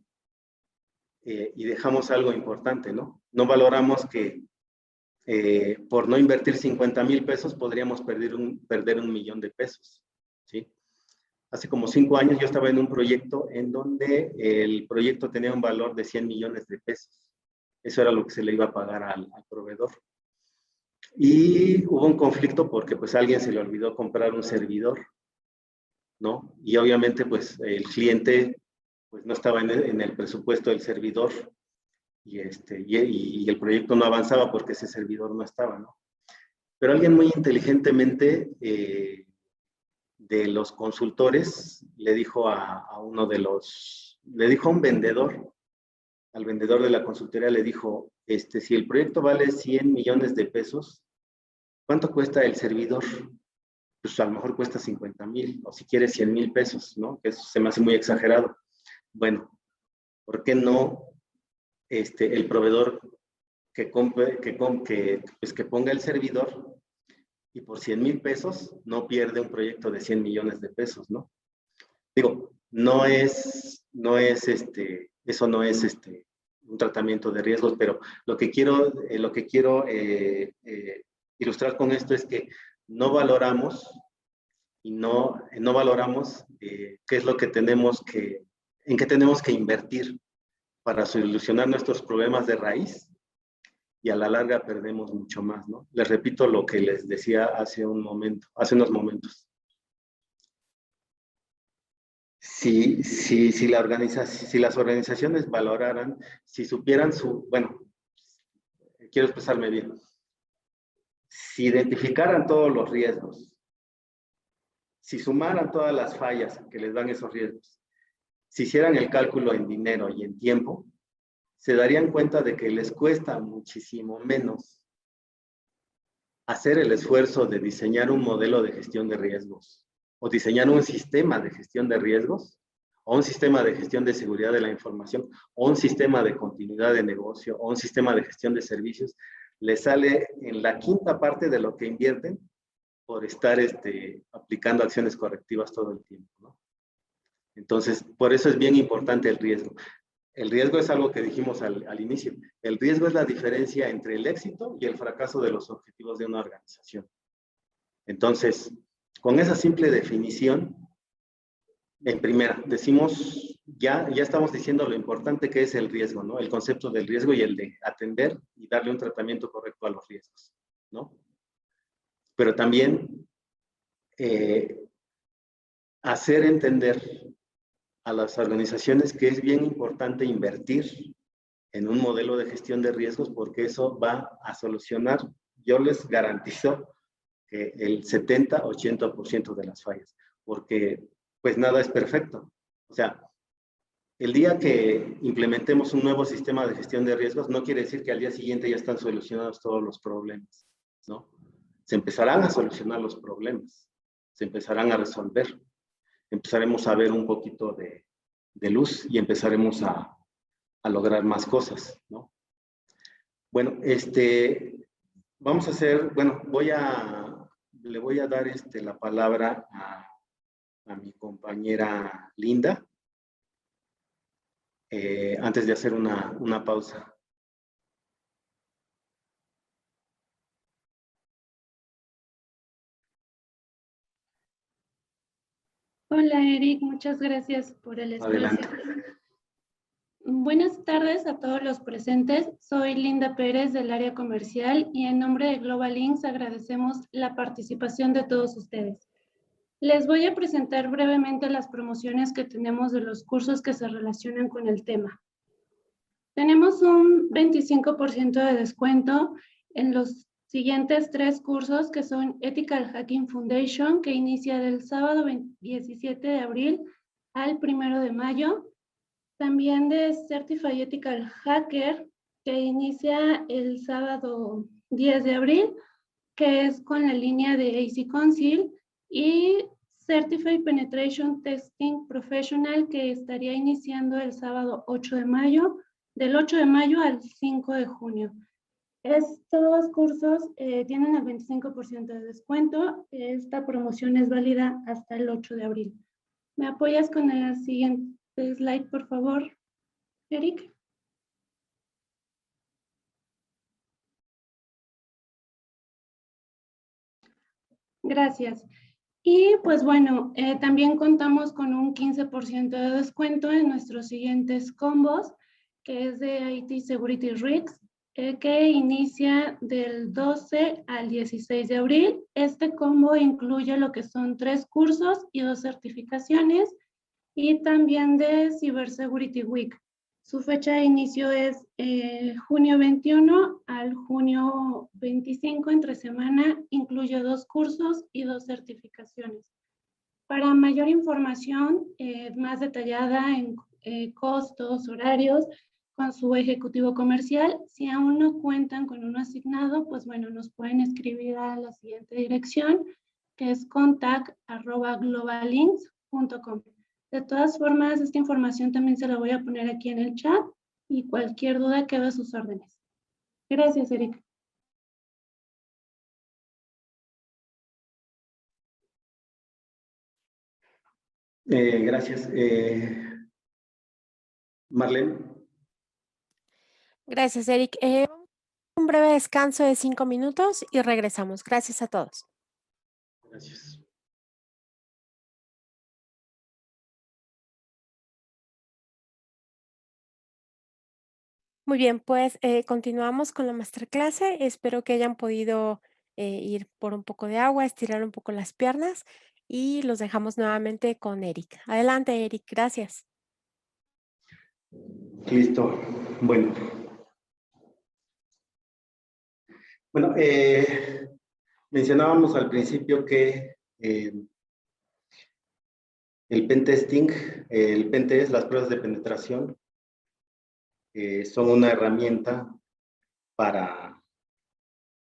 y dejamos algo importante, ¿no? No valoramos que por no invertir 50,000 pesos podríamos perder un millón de pesos, ¿sí? Hace como 5 años yo estaba en un proyecto en donde el proyecto tenía un valor de 100 millones de pesos. Eso era lo que se le iba a pagar al proveedor. Y hubo un conflicto porque pues a alguien se le olvidó comprar un servidor, ¿no? Y obviamente pues el cliente pues no estaba en el presupuesto del servidor y el proyecto no avanzaba porque ese servidor no estaba, ¿no? Pero alguien muy inteligentemente de los consultores le dijo le dijo a un vendedor, al vendedor de la consultoría le dijo, si el proyecto vale 100 millones de pesos, ¿cuánto cuesta el servidor? Pues a lo mejor cuesta 50,000 o si quieres 100,000 pesos, ¿no? Que eso se me hace muy exagerado. Bueno, ¿por qué no el proveedor que ponga el servidor y por 100,000 pesos no pierde un proyecto de 100 millones de pesos, ¿no? Digo, eso no es un tratamiento de riesgos, pero lo que quiero ilustrar con esto es que no valoramos y no valoramos qué es lo que en qué tenemos que invertir para solucionar nuestros problemas de raíz, y a la larga perdemos mucho más, ¿no? Les repito lo que les decía hace unos momentos. Si las organizaciones valoraran, si supieran quiero expresarme bien, si identificaran todos los riesgos, si sumaran todas las fallas que les dan esos riesgos, si hicieran el cálculo en dinero y en tiempo, se darían cuenta de que les cuesta muchísimo menos hacer el esfuerzo de diseñar un modelo de gestión de riesgos o diseñar un sistema de gestión de riesgos o un sistema de gestión de seguridad de la información o un sistema de continuidad de negocio o un sistema de gestión de servicios. Les sale en la quinta parte de lo que invierten por estar aplicando acciones correctivas todo el tiempo, ¿no? Entonces, por eso es bien importante el riesgo. El riesgo es algo que dijimos al inicio. El riesgo es la diferencia entre el éxito y el fracaso de los objetivos de una organización. Entonces, con esa simple definición, en primera, ya estamos diciendo lo importante que es el riesgo, ¿no? El concepto del riesgo y el de atender y darle un tratamiento correcto a los riesgos, ¿no? Pero también hacer entender a las organizaciones que es bien importante invertir en un modelo de gestión de riesgos, porque eso va a solucionar, yo les garantizo, el 70-80% de las fallas, porque pues nada es perfecto. O sea, el día que implementemos un nuevo sistema de gestión de riesgos, no quiere decir que al día siguiente ya están solucionados todos los problemas, ¿no? Se empezarán a solucionar los problemas, se empezarán a resolver, empezaremos a ver un poquito de luz y empezaremos a lograr más cosas, ¿no? Bueno, vamos a hacer, bueno, le voy a dar la palabra a mi compañera Linda, antes de hacer una pausa.
Hola Eric, muchas gracias por el espacio.
Adelante.
Buenas tardes a todos los presentes. Soy Linda Pérez del área comercial y en nombre de Global Links agradecemos la participación de todos ustedes. Les voy a presentar brevemente las promociones que tenemos de los cursos que se relacionan con el tema. Tenemos un 25% de descuento en los siguientes 3 cursos que son Ethical Hacking Foundation, que inicia del sábado 17 de abril al 1 de mayo. También de Certified Ethical Hacker, que inicia el sábado 10 de abril, que es con la línea de AC Council, y Certified Penetration Testing Professional, que estaría iniciando el sábado 8 de mayo, del 8 de mayo al 5 de junio. Estos cursos tienen el 25% de descuento. Esta promoción es válida hasta el 8 de abril. ¿Me apoyas con el siguiente slide, por favor, Eric? Gracias. Y pues bueno, también contamos con un 15% de descuento en nuestros siguientes combos, que es de IT Security Risks, que inicia del 12 al 16 de abril. Este combo incluye lo que son 3 cursos y 2 certificaciones, y también de Cyber Security Week. Su fecha de inicio es junio 21 al junio 25, entre semana, incluye 2 cursos y 2 certificaciones. Para mayor información más detallada en costos, horarios, con su ejecutivo comercial, si aún no cuentan con uno asignado, pues bueno, nos pueden escribir a la siguiente dirección, que es contact@globalinks.com. De todas formas, esta información también se la voy a poner aquí en el chat y cualquier duda queda a sus órdenes. Gracias, Erika.
Gracias. Marlene.
Gracias, Eric. Un breve descanso de 5 minutos y regresamos. Gracias a todos.
Gracias.
Muy bien, pues continuamos con la masterclass. Espero que hayan podido ir por un poco de agua, estirar un poco las piernas y los dejamos nuevamente con Eric. Adelante, Eric. Gracias.
Listo. Bueno. Bueno, mencionábamos al principio que el pentesting, el pentest, las pruebas de penetración, son una herramienta para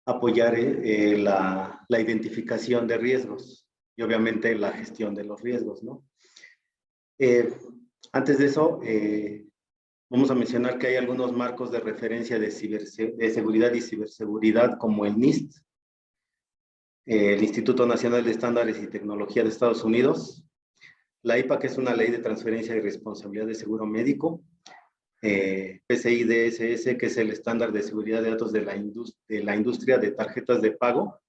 apoyar la identificación de riesgos y obviamente la gestión de los riesgos, ¿no? Antes de eso, vamos a mencionar que hay algunos marcos de referencia de seguridad y ciberseguridad como el NIST, el Instituto Nacional de Estándares y Tecnología de Estados Unidos, la IPA, que es una ley de transferencia y responsabilidad de seguro médico, PCI DSS, que es el estándar de seguridad de datos de la industria de tarjetas de pago,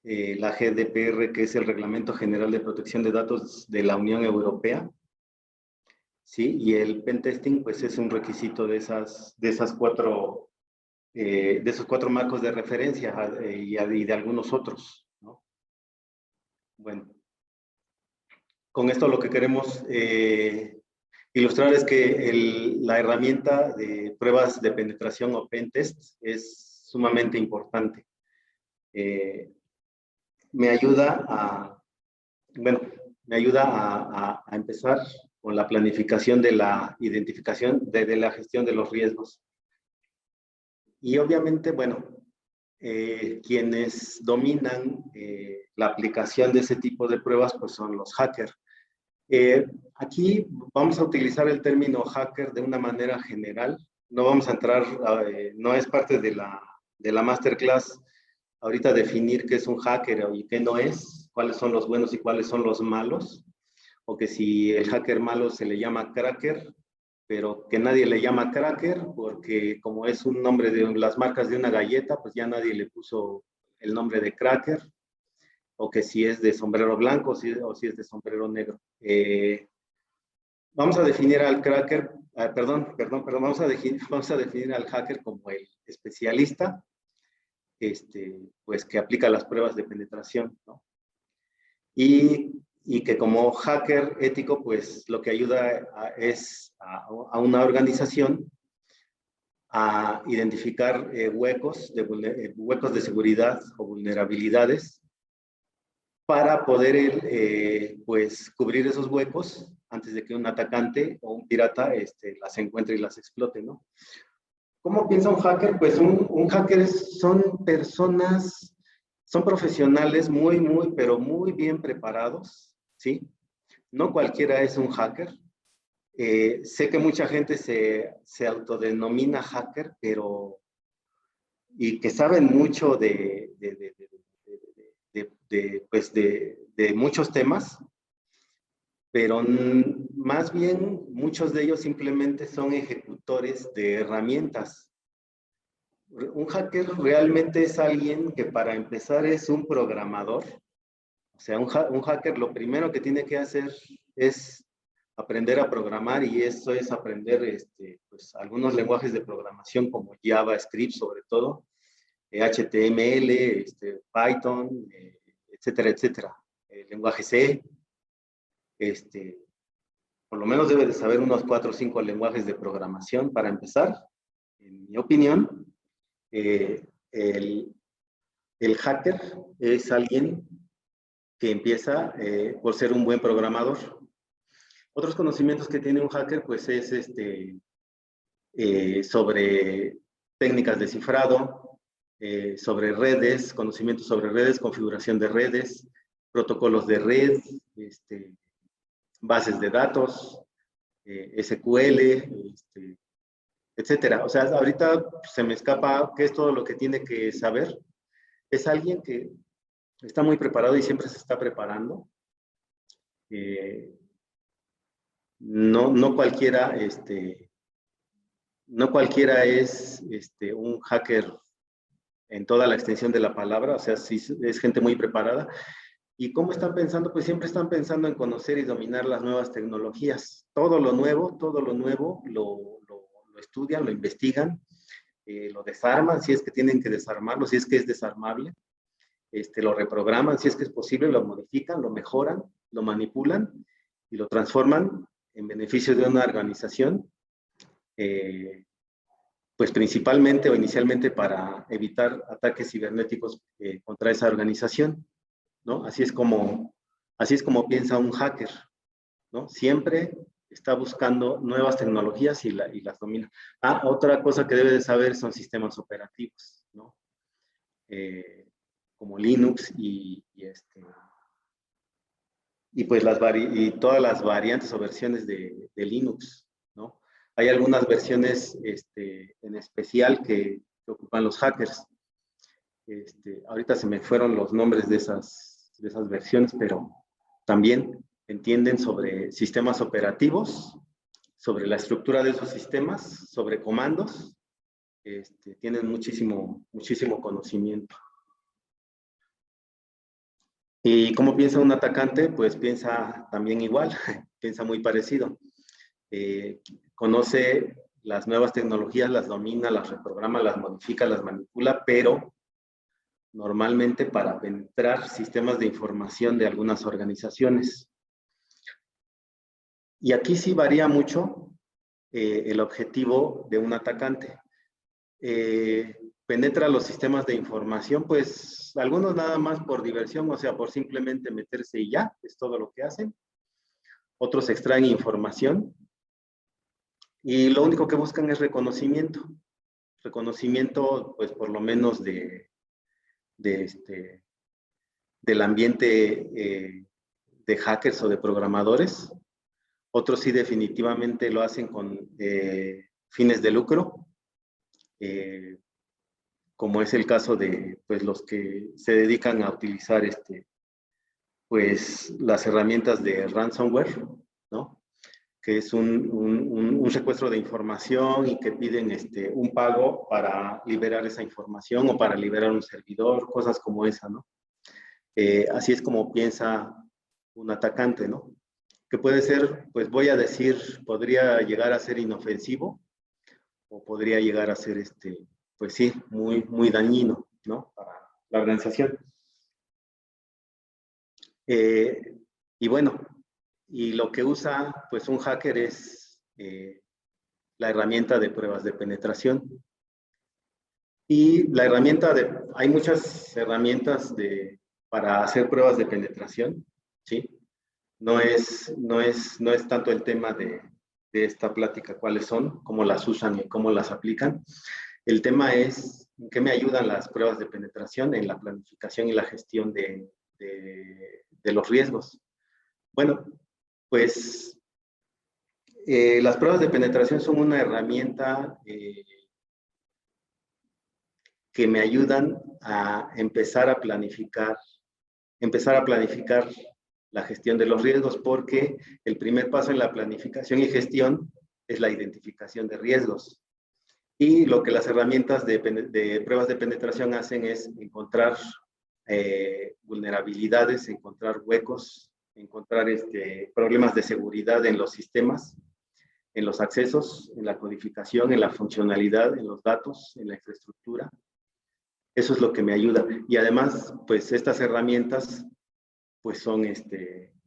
la GDPR, que es el Reglamento General de Protección de Datos de la Unión Europea, ¿sí? Y el pentesting, pues es un requisito de esos cuatro marcos de referencia y de algunos otros, ¿no? Bueno, con esto lo que queremos ilustrar es que la herramienta de pruebas de penetración o pentest es sumamente importante. Me ayuda a empezar con la planificación de la identificación, de la gestión de los riesgos. Y obviamente, bueno, quienes dominan la aplicación de ese tipo de pruebas, pues son los hackers. Aquí vamos a utilizar el término hacker de una manera general. No vamos a entrar, no es parte de la masterclass ahorita definir qué es un hacker y qué no es, cuáles son los buenos y cuáles son los malos, o que si el hacker malo se le llama cracker, pero que nadie le llama cracker porque como es un nombre de las marcas de una galleta, pues ya nadie le puso el nombre de cracker, o que si es de sombrero blanco o si es de sombrero negro. Vamos a definir al cracker, vamos a definir al hacker como el especialista, pues que aplica las pruebas de penetración, ¿no? Y que como hacker ético, pues lo que ayuda es a una organización a identificar huecos de seguridad o vulnerabilidades para poder pues cubrir esos huecos antes de que un atacante o un pirata las encuentre y las explote, ¿no? ¿Cómo piensa un hacker? Pues un hacker son personas, son profesionales pero muy bien preparados, ¿sí? No cualquiera es un hacker. Sé que mucha gente se autodenomina hacker, y que saben mucho de muchos temas, pero más bien muchos de ellos simplemente son ejecutores de herramientas. Un hacker realmente es alguien que para empezar es un programador. O sea, un hacker lo primero que tiene que hacer es aprender a programar, y eso es aprender pues, algunos lenguajes de programación como JavaScript sobre todo, HTML, Python, etcétera, etcétera. El lenguaje C, por lo menos debe de saber unos 4 o 5 lenguajes de programación para empezar. En mi opinión, el hacker es alguien que empieza por ser un buen programador. Otros conocimientos que tiene un hacker, pues es sobre técnicas de cifrado, sobre redes, conocimientos sobre redes, configuración de redes, protocolos de red, bases de datos, SQL, etcétera. O sea, ahorita se me escapa qué es todo lo que tiene que saber. Es alguien que está muy preparado y siempre se está preparando. No cualquiera no cualquiera es un hacker en toda la extensión de la palabra, o sea, sí es gente muy preparada. ¿Y cómo están pensando? Pues siempre están pensando en conocer y dominar las nuevas tecnologías. Todo lo nuevo lo estudian, lo investigan, lo desarman, si es que tienen que desarmarlo, si es que es desarmable, lo reprograman, si es que es posible, lo modifican, lo mejoran, lo manipulan y lo transforman en beneficio de una organización, pues principalmente o inicialmente para evitar ataques cibernéticos contra esa organización, ¿no? Así es como piensa un hacker, ¿no? Siempre está buscando nuevas tecnologías y las domina. Otra cosa que debe de saber son sistemas operativos, ¿no? Como Linux y pues todas las variantes o versiones de Linux, ¿no? Hay algunas versiones en especial que ocupan los hackers. Ahorita se me fueron los nombres de esas versiones, pero también entienden sobre sistemas operativos, sobre la estructura de esos sistemas, sobre comandos, tienen muchísimo conocimiento. ¿Y cómo piensa un atacante? Pues piensa también igual, piensa muy parecido. Conoce las nuevas tecnologías, las domina, las reprograma, las modifica, las manipula, pero normalmente para penetrar sistemas de información de algunas organizaciones. Y aquí sí varía mucho el objetivo de un atacante. Penetra los sistemas de información, pues algunos nada más por diversión, o sea, por simplemente meterse y ya, es todo lo que hacen. Otros extraen información y lo único que buscan es reconocimiento. Reconocimiento, pues por lo menos del ambiente de hackers o de programadores. Otros sí definitivamente lo hacen con fines de lucro, como es el caso de pues, los que se dedican a utilizar pues, las herramientas de ransomware, ¿no? Que es un secuestro de información y que piden un pago para liberar esa información o para liberar un servidor, cosas como esa, ¿no? Así es como piensa un atacante, ¿no? Que puede ser, pues voy a decir, podría llegar a ser inofensivo o podría llegar a ser, pues sí, muy dañino, ¿no? Para la organización. Y bueno, y lo que usa, pues un hacker es la herramienta de pruebas de penetración. Y la herramienta hay muchas herramientas para hacer pruebas de penetración, ¿sí? No es tanto el tema de esta plática cuáles son, cómo las usan y cómo las aplican. El tema es en qué me ayudan las pruebas de penetración en la planificación y la gestión de los riesgos. Bueno, pues las pruebas de penetración son una herramienta que me ayudan a empezar a planificar la gestión de los riesgos, porque el primer paso en la planificación y gestión es la identificación de riesgos. Y lo que las herramientas de pruebas de penetración hacen es encontrar vulnerabilidades, encontrar huecos, encontrar problemas de seguridad en los sistemas, en los accesos, en la codificación, en la funcionalidad, en los datos, en la infraestructura. Eso es lo que me ayuda. Y además, pues estas herramientas pues son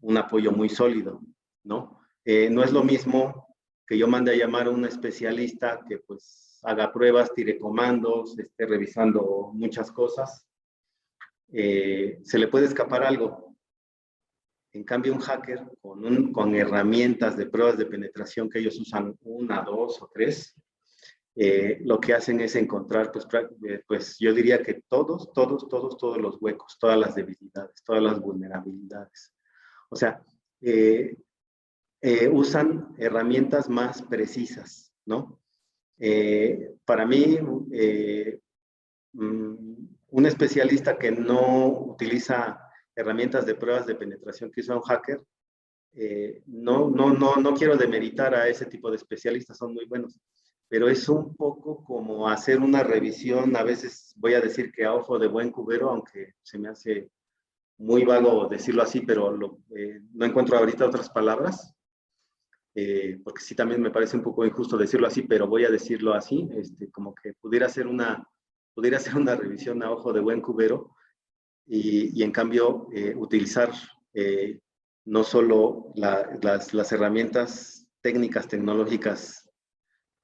un apoyo muy sólido, ¿no? No es lo mismo que yo mande a llamar a un especialista que pues haga pruebas, tire comandos, esté revisando muchas cosas. Se le puede escapar algo. En cambio, un hacker con herramientas de pruebas de penetración que ellos usan 1, 2 o 3, lo que hacen es encontrar, pues yo diría que todos los huecos, todas las debilidades, todas las vulnerabilidades. O sea, usan herramientas más precisas, ¿no? Para mí, un especialista que no utiliza herramientas de pruebas de penetración que usa un hacker, no quiero demeritar a ese tipo de especialistas, son muy buenos, pero es un poco como hacer una revisión, a veces voy a decir que a ojo de buen cubero, aunque se me hace muy vago decirlo así, pero no encuentro ahorita otras palabras, porque sí también me parece un poco injusto decirlo así, pero voy a decirlo así, como que pudiera ser una revisión a ojo de buen cubero, y en cambio utilizar no solo las herramientas técnicas, tecnológicas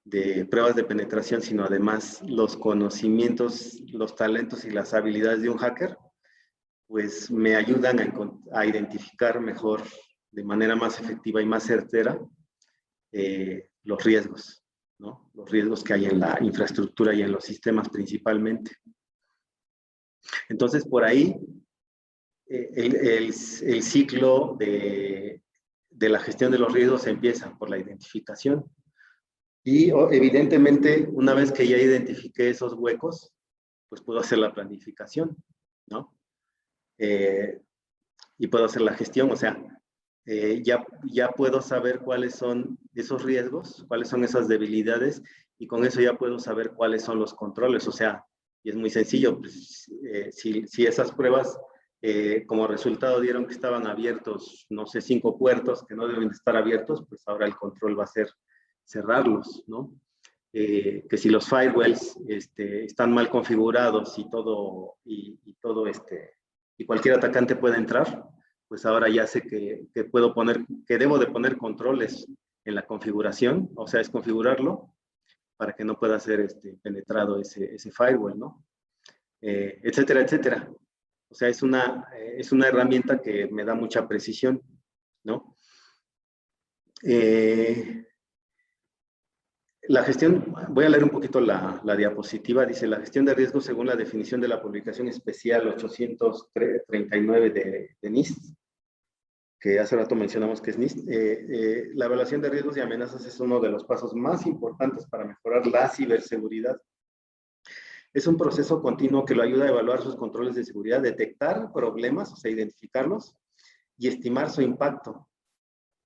de pruebas de penetración, sino además los conocimientos, los talentos y las habilidades de un hacker, pues me ayudan a identificar mejor, de manera más efectiva y más certera, los riesgos, ¿no? Los riesgos que hay en la infraestructura y en los sistemas principalmente. Entonces, por ahí, el ciclo de la gestión de los riesgos empieza por la identificación. Y evidentemente, una vez que ya identifiqué esos huecos, pues puedo hacer la planificación, ¿no? Y puedo hacer la gestión, o sea, ya puedo saber cuáles son esos riesgos, cuáles son esas debilidades, y con eso ya puedo saber cuáles son los controles, o sea, y es muy sencillo, pues, si esas pruebas como resultado dieron que estaban abiertos, no sé, 5 puertos que no deben de estar abiertos, pues ahora el control va a ser cerrarlos, ¿no? Que si los firewalls están mal configurados y cualquier atacante puede entrar, pues ahora ya sé que debo de poner controles en la configuración, o sea, es configurarlo para que no pueda ser penetrado ese firewall, ¿no? Etcétera, etcétera. O sea, es una herramienta que me da mucha precisión, ¿no? La gestión, voy a leer un poquito la diapositiva, dice: la gestión de riesgos según la definición de la publicación especial 839 de NIST, que hace rato mencionamos que es NIST. La evaluación de riesgos y amenazas es uno de los pasos más importantes para mejorar la ciberseguridad. Es un proceso continuo que lo ayuda a evaluar sus controles de seguridad, detectar problemas, o sea, identificarlos, y estimar su impacto,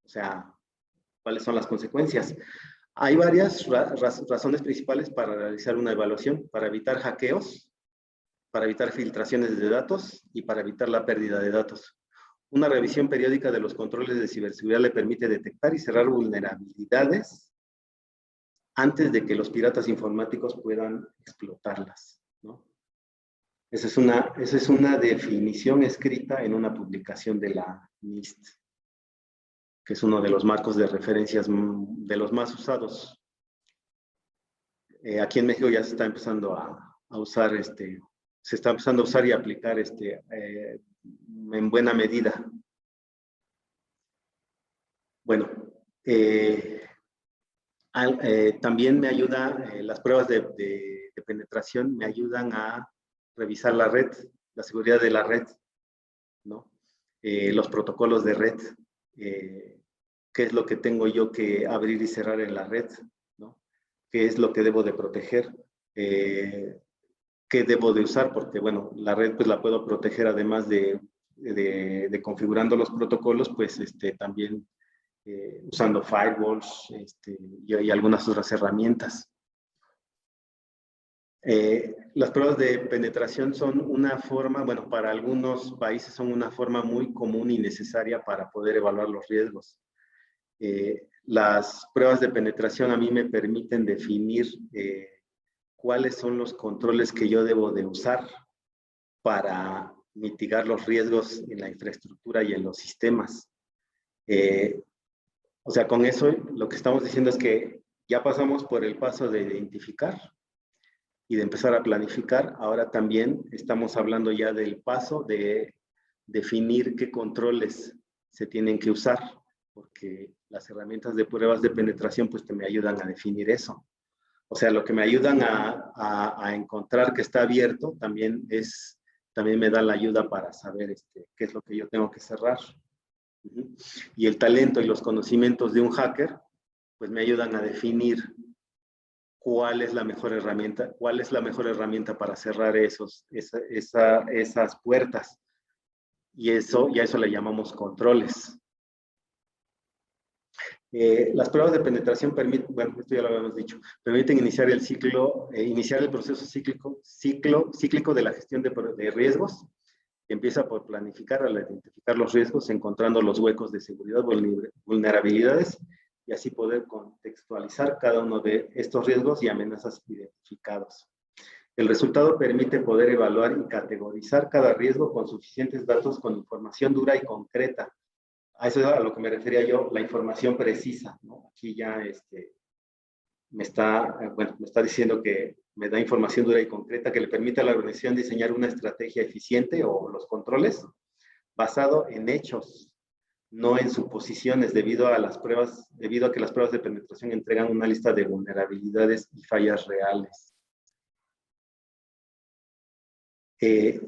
o sea, cuáles son las consecuencias. Hay varias razones principales para realizar una evaluación: para evitar hackeos, para evitar filtraciones de datos y para evitar la pérdida de datos. Una revisión periódica de los controles de ciberseguridad le permite detectar y cerrar vulnerabilidades antes de que los piratas informáticos puedan explotarlas, ¿no? Esa es una definición escrita en una publicación de la NIST, que es uno de los marcos de referencias de los más usados. Aquí en México ya se está empezando a usar, se está empezando a usar y aplicar en buena medida. Bueno, también me ayuda, las pruebas de penetración me ayudan a revisar la red, la seguridad de la red, ¿no? Los protocolos de red, qué es lo que tengo yo que abrir y cerrar en la red, ¿no? Qué es lo que debo de proteger, qué debo de usar, porque bueno, la red pues la puedo proteger además de configurando los protocolos, pues también usando firewalls y algunas otras herramientas. Las pruebas de penetración son una forma, bueno, para algunos países son una forma muy común y necesaria para poder evaluar los riesgos. Las pruebas de penetración a mí me permiten definir cuáles son los controles que yo debo de usar para mitigar los riesgos en la infraestructura y en los sistemas. O sea, con eso lo que estamos diciendo es que ya pasamos por el paso de identificar y de empezar a planificar. Ahora también estamos hablando ya del paso de definir qué controles se tienen que usar, porque las herramientas de pruebas de penetración pues me ayudan a definir eso. O sea, lo que me ayudan a encontrar que está abierto también me da la ayuda para saber qué es lo que yo tengo que cerrar. Y el talento y los conocimientos de un hacker pues me ayudan a definir cuál es la mejor herramienta para cerrar esas puertas. Y eso le llamamos controles. Las pruebas de penetración permiten, bueno, esto ya lo habíamos dicho, permiten iniciar el ciclo, iniciar el proceso cíclico de la gestión de riesgos, que empieza por planificar al identificar los riesgos, encontrando los huecos de seguridad, vulnerabilidades, y así poder contextualizar cada uno de estos riesgos y amenazas identificados. El resultado permite poder evaluar y categorizar cada riesgo con suficientes datos con información dura y concreta. A eso es a lo que me refería yo, la información precisa, ¿no? Aquí ya me está diciendo que me da información dura y concreta que le permite a la organización diseñar una estrategia eficiente o los controles basado en hechos, no en suposiciones, debido a que las pruebas de penetración entregan una lista de vulnerabilidades y fallas reales.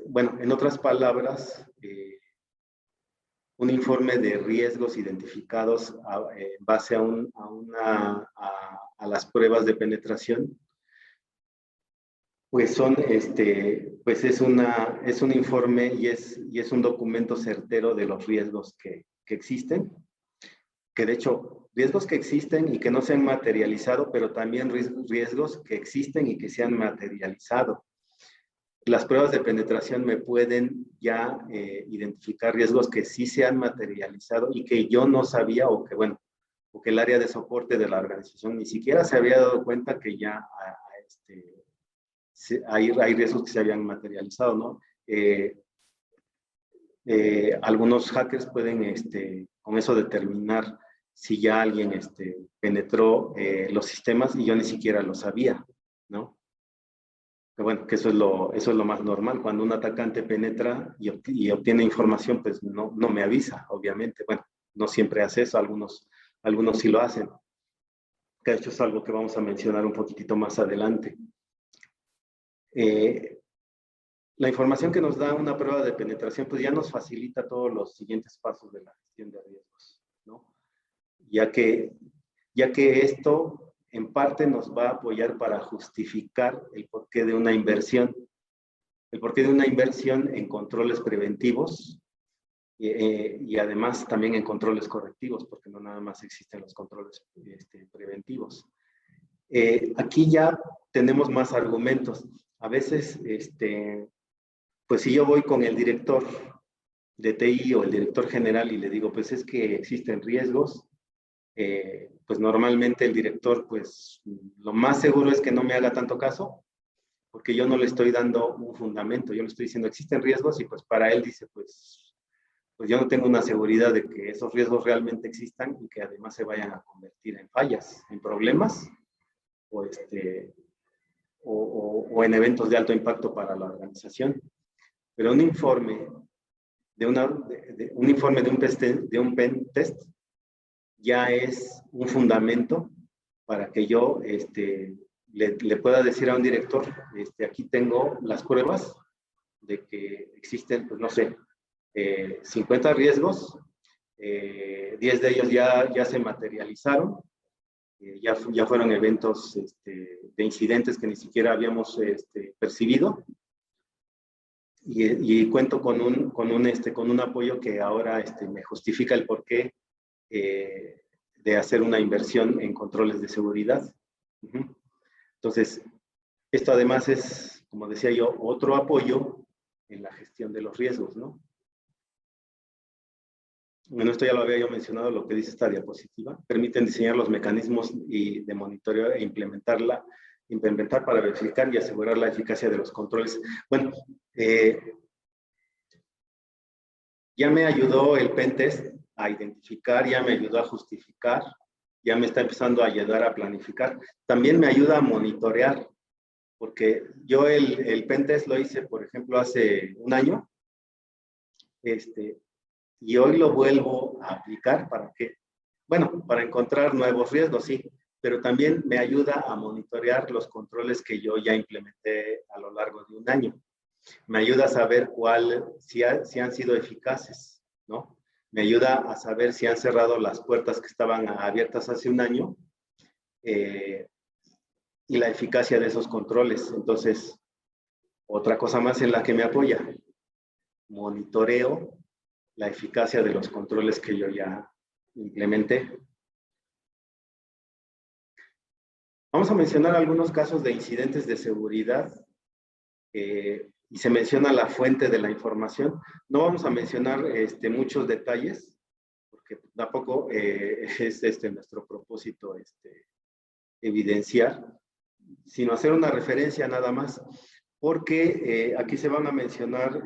Bueno, en otras palabras, un informe de riesgos identificados en base a las pruebas de penetración, pues es un informe y es un documento certero de los riesgos que existen, que de hecho, riesgos que existen y que no se han materializado, pero también riesgos que existen y que se han materializado. Las pruebas de penetración me pueden ya identificar riesgos que sí se han materializado y que yo no sabía o que el área de soporte de la organización ni siquiera se había dado cuenta que ya hay riesgos que se habían materializado, ¿no? Algunos hackers pueden con eso determinar si ya alguien penetró los sistemas y yo ni siquiera lo sabía, ¿no? Que bueno, que eso es lo más normal. Cuando un atacante penetra y obtiene información, pues no me avisa, obviamente. Bueno, no siempre hace eso, algunos sí lo hacen. Que de hecho es algo que vamos a mencionar un poquitito más adelante. La información que nos da una prueba de penetración, pues ya nos facilita todos los siguientes pasos de la gestión de riesgos, ¿no? Ya que esto en parte nos va a apoyar para justificar el porqué de una inversión. El porqué de una inversión en controles preventivos y además también en controles correctivos, porque no nada más existen los controles preventivos. Aquí ya tenemos más argumentos. A veces, pues si yo voy con el director de TI o el director general y le digo, pues es que existen riesgos, pues normalmente el director, pues lo más seguro es que no me haga tanto caso, porque yo no le estoy dando un fundamento, yo le estoy diciendo existen riesgos y pues para él dice, pues yo no tengo una seguridad de que esos riesgos realmente existan y que además se vayan a convertir en fallas, en problemas o en eventos de alto impacto para la organización. Pero un informe de un pen test ya es un fundamento para que yo le pueda decir a un director, aquí tengo las pruebas de que existen, pues no sé, 50 riesgos, 10 de ellos ya se materializaron, ya fueron eventos de incidentes que ni siquiera habíamos percibido, y cuento con un apoyo que ahora me justifica el porqué de hacer una inversión en controles de seguridad. Entonces, esto además es, como decía yo, otro apoyo en la gestión de los riesgos, ¿no? Bueno, esto ya lo había yo mencionado, lo que dice esta diapositiva. Permiten diseñar los mecanismos de monitoreo e implementar para verificar y asegurar la eficacia de los controles. Bueno, ya me ayudó el pentest a identificar, ya me ayudó a justificar, ya me está empezando a ayudar a planificar. También me ayuda a monitorear, porque yo el pentest lo hice, por ejemplo, hace un año, y hoy lo vuelvo a aplicar. ¿Para qué? Bueno, para encontrar nuevos riesgos, sí, pero también me ayuda a monitorear los controles que yo ya implementé a lo largo de un año. Me ayuda a saber si han sido eficaces, ¿no? Me ayuda a saber si han cerrado las puertas que estaban abiertas hace un año y la eficacia de esos controles. Entonces, otra cosa más en la que me apoya, monitoreo la eficacia de los controles que yo ya implementé. Vamos a mencionar algunos casos de incidentes de seguridad y se menciona la fuente de la información. No vamos a mencionar muchos detalles, porque tampoco es nuestro propósito evidenciar, sino hacer una referencia nada más, porque aquí se van a mencionar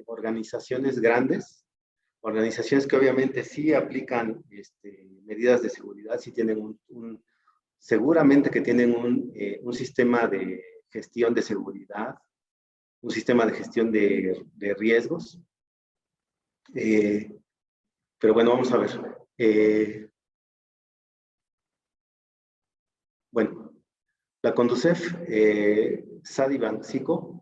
organizaciones grandes, organizaciones que obviamente sí aplican medidas de seguridad, sí tienen seguramente que tienen un sistema de gestión de seguridad, un sistema de gestión de riesgos. Pero bueno, vamos a ver. Bueno, la Conducef, SAD y Banxico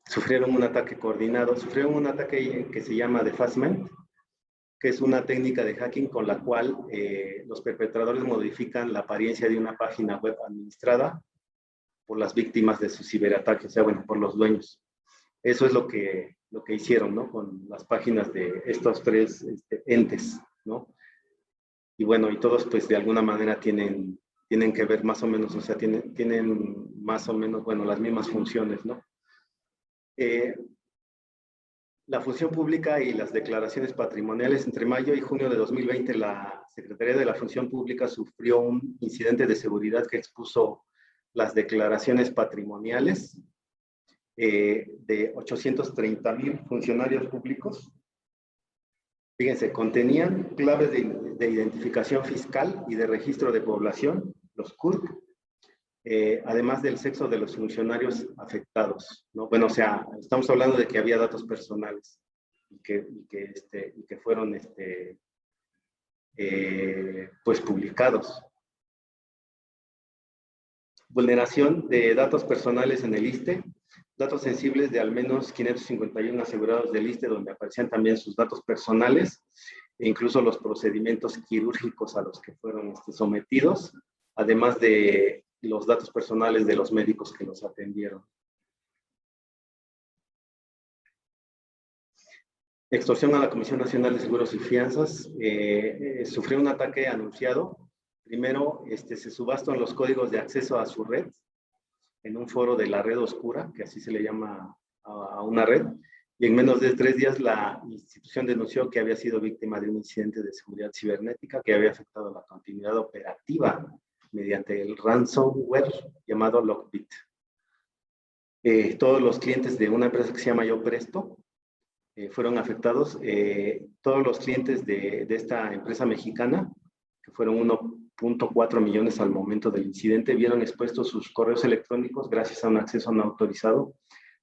sufrieron un ataque coordinado, sufrieron un ataque que se llama defacement, que es una técnica de hacking con la cual los perpetradores modifican la apariencia de una página web administrada por las víctimas de su ciberataque, o sea, bueno, por los dueños. Eso es lo que hicieron, ¿no? Con las páginas de estos tres entes, ¿no? Y bueno, y todos pues de alguna manera tienen que ver más o menos, o sea, tienen más o menos, bueno, las mismas funciones, ¿no? La función pública y las declaraciones patrimoniales. Entre mayo y junio de 2020, la Secretaría de la Función Pública sufrió un incidente de seguridad que expuso las declaraciones patrimoniales de 830,000 funcionarios públicos. Fíjense, contenían claves de identificación fiscal y de registro de población, los CURP, además del sexo de los funcionarios afectados, ¿no? Bueno, o sea, estamos hablando de que había datos personales y que fueron pues publicados. Vulneración de datos personales en el ISSSTE, datos sensibles de al menos 551 asegurados del ISSSTE, donde aparecían también sus datos personales e incluso los procedimientos quirúrgicos a los que fueron sometidos, además de los datos personales de los médicos que los atendieron. Extorsión a la Comisión Nacional de Seguros y Fianzas. Sufrió un ataque anunciado. Primero, se subastan los códigos de acceso a su red en un foro de la red oscura, que así se le llama a una red, y en menos de 3 días la institución denunció que había sido víctima de un incidente de seguridad cibernética que había afectado la continuidad operativa mediante el ransomware llamado Lockbit. Todos los clientes de una empresa que se llama YoPresto fueron afectados. Todos los clientes de esta empresa mexicana, que fueron 1.4 millones al momento del incidente, vieron expuestos sus correos electrónicos gracias a un acceso no autorizado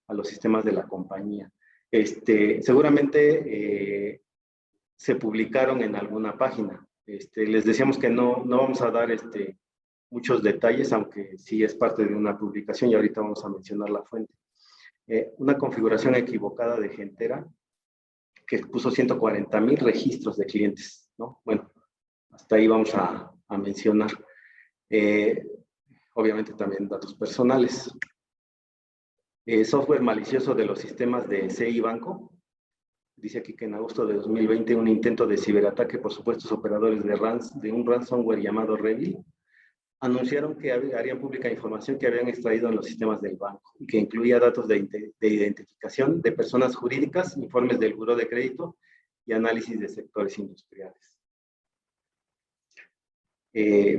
a los sistemas de la compañía. Seguramente se publicaron en alguna página. Les decíamos que no vamos a dar muchos detalles, aunque sí es parte de una publicación y ahorita vamos a mencionar la fuente. Una configuración equivocada de Gentera que puso 140,000 registros de clientes, ¿no? Bueno, hasta ahí vamos a mencionar. Obviamente también datos personales. Software malicioso de los sistemas de CI Banco. Dice aquí que en agosto de 2020 un intento de ciberataque por supuestos operadores de un ransomware llamado Revil anunciaron que harían pública información que habían extraído en los sistemas del banco y que incluía datos de identificación de personas jurídicas, informes del Buró de Crédito y análisis de sectores industriales.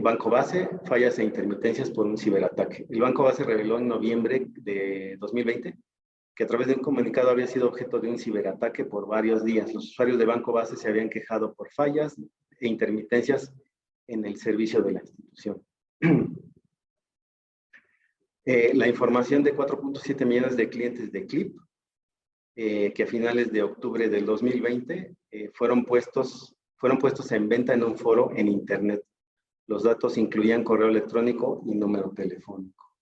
Banco Base, fallas e intermitencias por un ciberataque. El Banco Base reveló en noviembre de 2020 que a través de un comunicado había sido objeto de un ciberataque por varios días. Los usuarios de Banco Base se habían quejado por fallas e intermitencias en el servicio de la institución. La información de 4.7 millones de clientes de Clip, que a finales de octubre del 2020 fueron puestos en venta en un foro en Internet. Los datos incluían correo electrónico y número telefónico.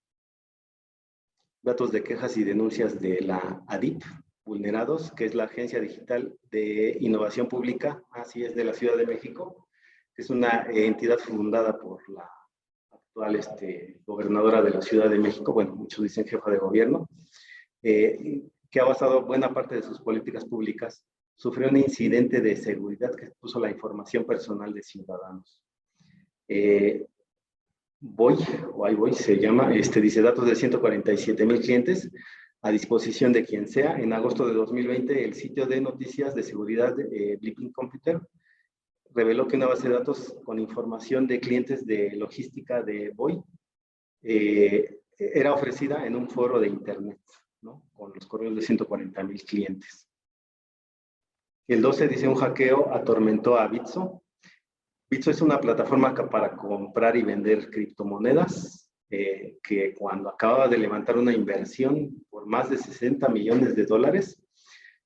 Datos de quejas y denuncias de la ADIP, vulnerados, que es la Agencia Digital de Innovación Pública, así es, de la Ciudad de México, que es una entidad fundada por la actual gobernadora de la Ciudad de México, bueno, muchos dicen jefa de gobierno, que ha basado buena parte de sus políticas públicas, sufrió un incidente de seguridad que expuso la información personal de ciudadanos. Voy, o ahí voy, se llama, dice datos de 147,000 clientes a disposición de quien sea. En agosto de 2020, el sitio de noticias de seguridad Blipping Computer reveló que una base de datos con información de clientes de logística de Voy era ofrecida en un foro de internet, ¿no? Con los correos de 140,000 clientes. El 12 dice un hackeo atormentó a Bitso. Bitso es una plataforma para comprar y vender criptomonedas que cuando acababa de levantar una inversión por más de 60 millones de dólares,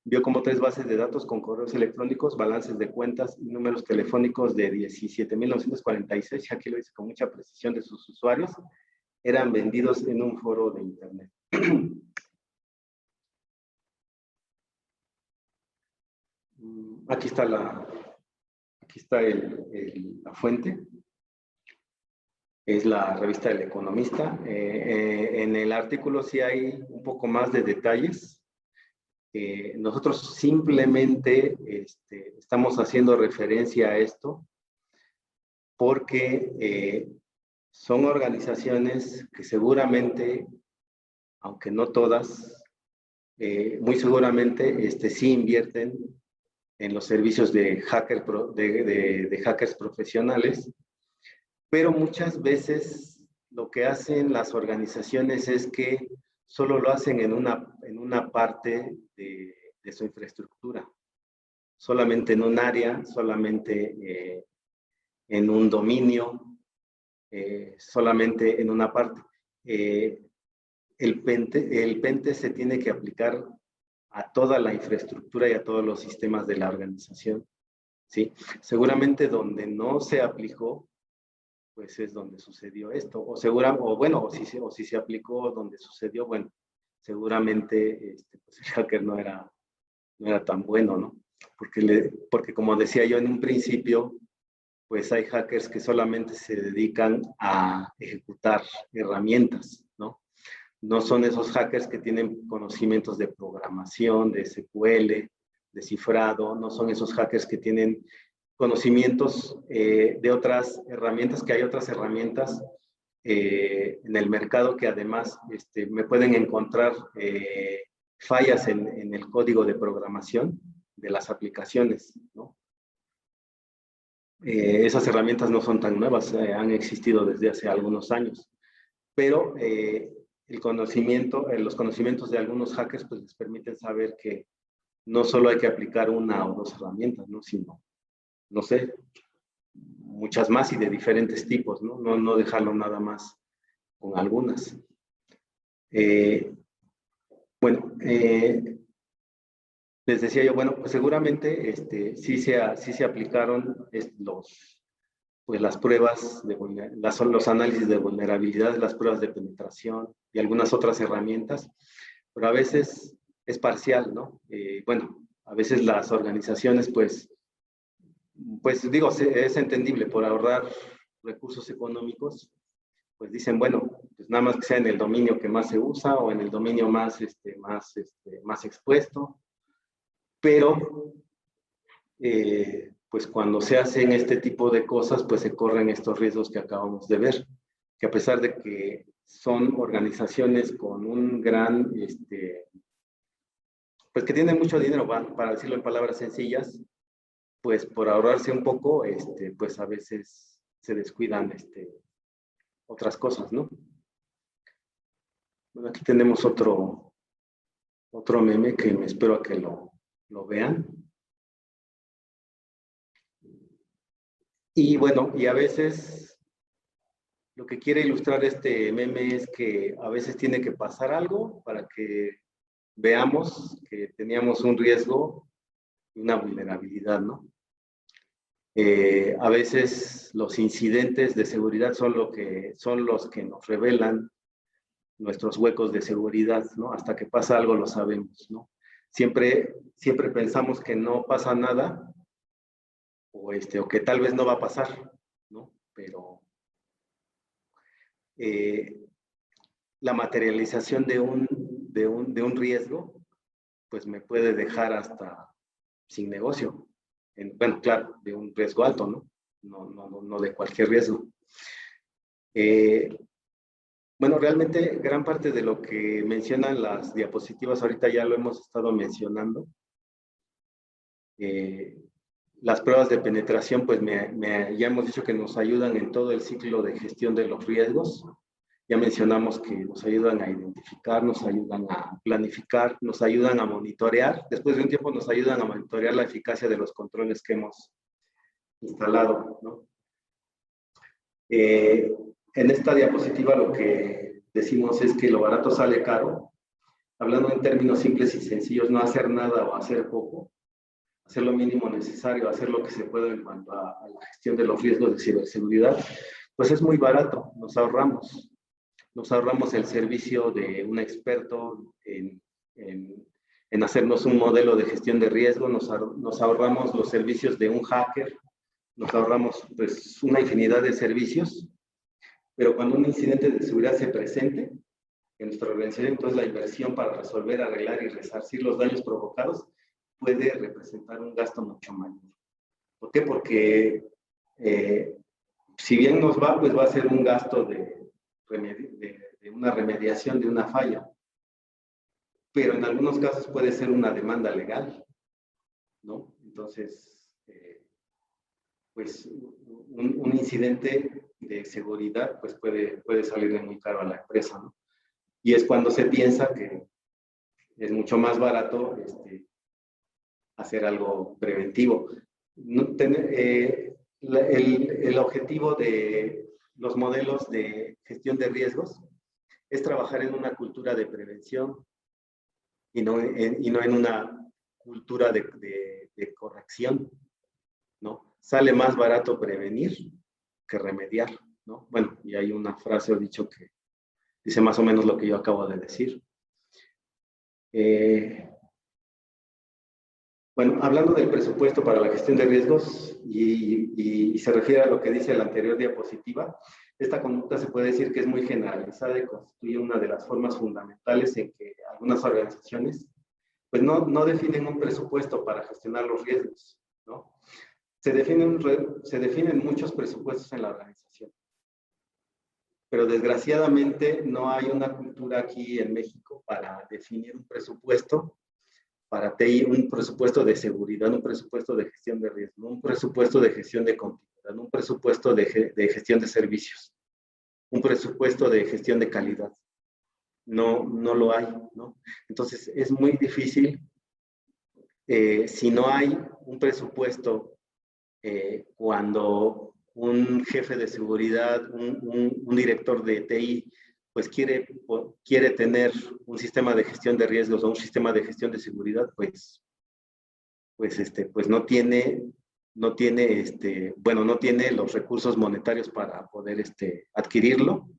vio como 3 bases de datos con correos electrónicos, balances de cuentas y números telefónicos de 17,946, aquí lo dice con mucha precisión, de sus usuarios, eran vendidos en un foro de internet. Aquí está la fuente. Es la revista El Economista. En el artículo sí hay un poco más de detalles. Nosotros simplemente estamos haciendo referencia a esto porque son organizaciones que seguramente, aunque no todas, muy seguramente sí invierten en los servicios de hackers profesionales, pero muchas veces lo que hacen las organizaciones es que solo lo hacen en una parte de su infraestructura, solamente en un área, solamente en un dominio, solamente en una parte. El Pentest se tiene que aplicar a toda la infraestructura y a todos los sistemas de la organización, ¿sí? Seguramente donde no se aplicó, pues es donde sucedió esto, o si se aplicó donde sucedió, bueno, seguramente pues el hacker no era tan bueno, ¿no? Porque como decía yo en un principio, pues hay hackers que solamente se dedican a ejecutar herramientas, ¿no? No son esos hackers que tienen conocimientos de programación, de SQL, de cifrado, no son esos hackers que tienen conocimientos de otras herramientas, que hay otras herramientas en el mercado que además me pueden encontrar fallas en el código de programación de las aplicaciones, ¿no? Esas herramientas no son tan nuevas, han existido desde hace algunos años, pero los conocimientos de algunos hackers pues les permiten saber que no solo hay que aplicar una o dos herramientas, ¿no? Sino, no sé, muchas más y de diferentes tipos, ¿no? No dejarlo nada más con algunas. Les decía yo, bueno, pues seguramente sí se aplicaron las pruebas, los análisis de vulnerabilidad, las pruebas de penetración y algunas otras herramientas, pero a veces es parcial, ¿no? A veces las organizaciones, pues digo, es entendible por ahorrar recursos económicos, pues dicen, bueno, pues nada más que sea en el dominio que más se usa o en el dominio más expuesto, pero pues cuando se hacen este tipo de cosas, pues se corren estos riesgos que acabamos de ver, que a pesar de que son organizaciones con un gran, pues que tienen mucho dinero, para decirlo en palabras sencillas, pues por ahorrarse un poco, pues a veces se descuidan otras cosas, ¿no? Bueno, aquí tenemos otro meme que me espero a que lo vean. Y bueno, y a veces lo que quiere ilustrar este meme es que a veces tiene que pasar algo para que veamos que teníamos un riesgo y una vulnerabilidad, ¿no? A veces los incidentes de seguridad son los que nos revelan nuestros huecos de seguridad, ¿no? Hasta que pasa algo lo sabemos, ¿no? Siempre pensamos que no pasa nada o que tal vez no va a pasar, ¿no? Pero la materialización de un riesgo, pues me puede dejar hasta sin negocio. Bueno, claro, de un riesgo alto, ¿no? No de cualquier riesgo. Bueno, realmente gran parte de lo que mencionan las diapositivas ahorita ya lo hemos estado mencionando. Las pruebas de penetración, pues ya hemos dicho que nos ayudan en todo el ciclo de gestión de los riesgos. Ya mencionamos que nos ayudan a identificar, nos ayudan a planificar, nos ayudan a monitorear. Después de un tiempo nos ayudan a monitorear la eficacia de los controles que hemos instalado, ¿no? En esta diapositiva lo que decimos es que lo barato sale caro. Hablando en términos simples y sencillos, no hacer nada o hacer poco, hacer lo mínimo necesario, hacer lo que se pueda en cuanto a la gestión de los riesgos de ciberseguridad, pues es muy barato, nos ahorramos el servicio de un experto en hacernos un modelo de gestión de riesgo, nos ahorramos los servicios de un hacker, nos ahorramos pues una infinidad de servicios, pero cuando un incidente de seguridad se presente en nuestra organización, entonces la inversión para resolver, arreglar y resarcir los daños provocados puede representar un gasto mucho mayor. ¿Por qué? Porque si bien nos va, pues va a ser un gasto de una remediación de una falla, pero en algunos casos puede ser una demanda legal, ¿no? Entonces, pues un incidente de seguridad pues puede salirle muy caro a la empresa, ¿no? Y es cuando se piensa que es mucho más barato hacer algo preventivo. El objetivo de los modelos de gestión de riesgos es trabajar en una cultura de prevención y no en una cultura de corrección, ¿no? Sale más barato prevenir que remediar, ¿no? Bueno, y hay una frase o dicho que dice más o menos lo que yo acabo de decir. Bueno, hablando del presupuesto para la gestión de riesgos y se refiere a lo que dice la anterior diapositiva, esta conducta se puede decir que es muy generalizada y constituye una de las formas fundamentales en que algunas organizaciones pues no definen un presupuesto para gestionar los riesgos, ¿no? Se definen muchos presupuestos en la organización, pero desgraciadamente no hay una cultura aquí en México para definir un presupuesto para TI, un presupuesto de seguridad, un presupuesto de gestión de riesgo, un presupuesto de gestión de continuidad, un presupuesto de gestión de servicios, un presupuesto de gestión de calidad. No lo hay, ¿no? Entonces es muy difícil si no hay un presupuesto cuando un jefe de seguridad, un director de TI, pues quiere tener un sistema de gestión de riesgos o un sistema de gestión de seguridad, pues no tiene los recursos monetarios para poder adquirirlo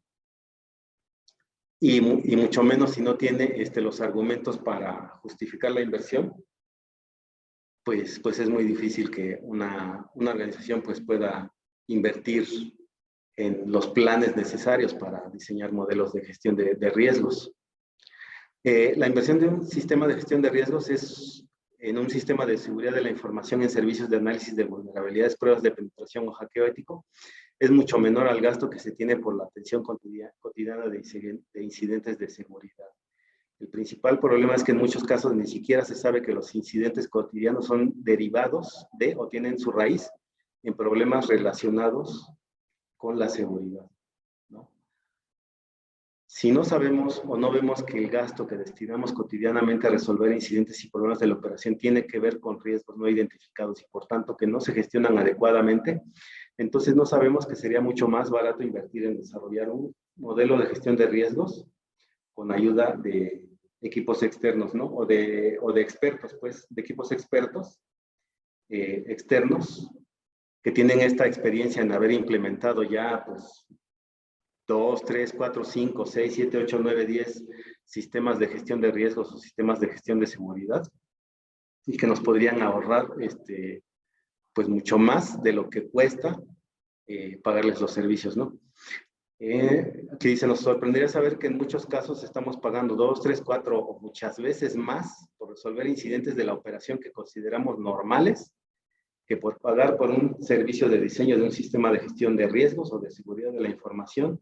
y mucho menos si no tiene los argumentos para justificar la inversión, pues es muy difícil que una organización pues pueda invertir en los planes necesarios para diseñar modelos de gestión de riesgos. La inversión de un sistema de gestión de riesgos es en un sistema de seguridad de la información en servicios de análisis de vulnerabilidades, pruebas de penetración o hackeo ético, es mucho menor al gasto que se tiene por la atención cotidiana de incidentes de seguridad. El principal problema es que en muchos casos ni siquiera se sabe que los incidentes cotidianos son derivados de o tienen su raíz en problemas relacionados con la seguridad, ¿no? Si no sabemos o no vemos que el gasto que destinamos cotidianamente a resolver incidentes y problemas de la operación tiene que ver con riesgos no identificados y por tanto que no se gestionan adecuadamente, entonces no sabemos que sería mucho más barato invertir en desarrollar un modelo de gestión de riesgos con ayuda de equipos externos, ¿no? O de expertos, pues, de equipos expertos externos que tienen esta experiencia en haber implementado ya, pues, 2, 3, 4, 5, 6, 7, 8, 9, 10 sistemas de gestión de riesgos o sistemas de gestión de seguridad y que nos podrían ahorrar, pues, mucho más de lo que cuesta pagarles los servicios, ¿no? Aquí dice, nos sorprendería saber que en muchos casos estamos pagando 2, 3, 4 o muchas veces más por resolver incidentes de la operación que consideramos normales que por pagar por un servicio de diseño de un sistema de gestión de riesgos o de seguridad de la información,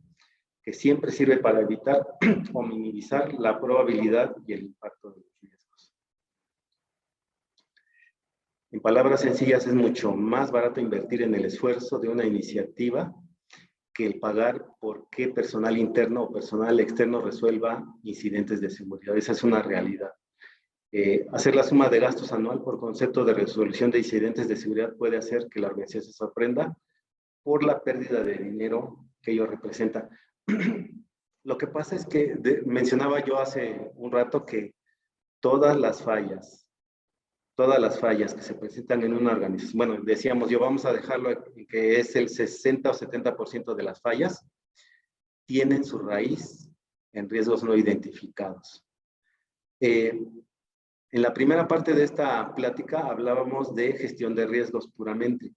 que siempre sirve para evitar o minimizar la probabilidad y el impacto de los riesgos. En palabras sencillas, es mucho más barato invertir en el esfuerzo de una iniciativa que el pagar por qué personal interno o personal externo resuelva incidentes de seguridad. Esa es una realidad. Hacer la suma de gastos anual por concepto de resolución de incidentes de seguridad puede hacer que la organización se sorprenda por la pérdida de dinero que ello representa. Lo que pasa es que mencionaba yo hace un rato que todas las fallas que se presentan en una organización, bueno, decíamos yo vamos a dejarlo en que es el 60 o 70% de las fallas, tienen su raíz en riesgos no identificados. En la primera parte de esta plática hablábamos de gestión de riesgos puramente.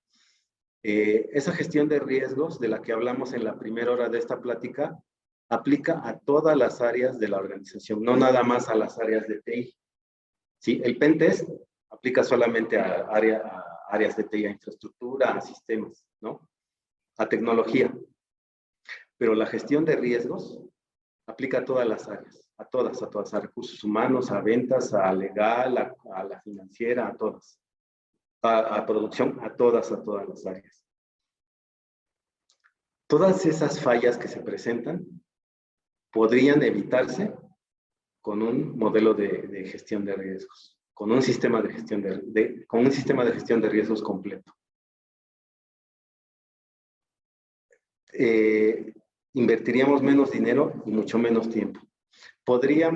Esa gestión de riesgos de la que hablamos en la primera hora de esta plática aplica a todas las áreas de la organización, no nada más a las áreas de TI. ¿Sí? El pentest aplica solamente a áreas de TI, a infraestructura, a sistemas, ¿no? A tecnología. Pero la gestión de riesgos aplica a todas las áreas, a todas, a recursos humanos, a ventas, a legal, a la financiera, a todas. A producción, a todas las áreas. Todas esas fallas que se presentan podrían evitarse con un modelo de gestión de riesgos, con un sistema de gestión de riesgos completo. Invertiríamos menos dinero y mucho menos tiempo. ¿Podría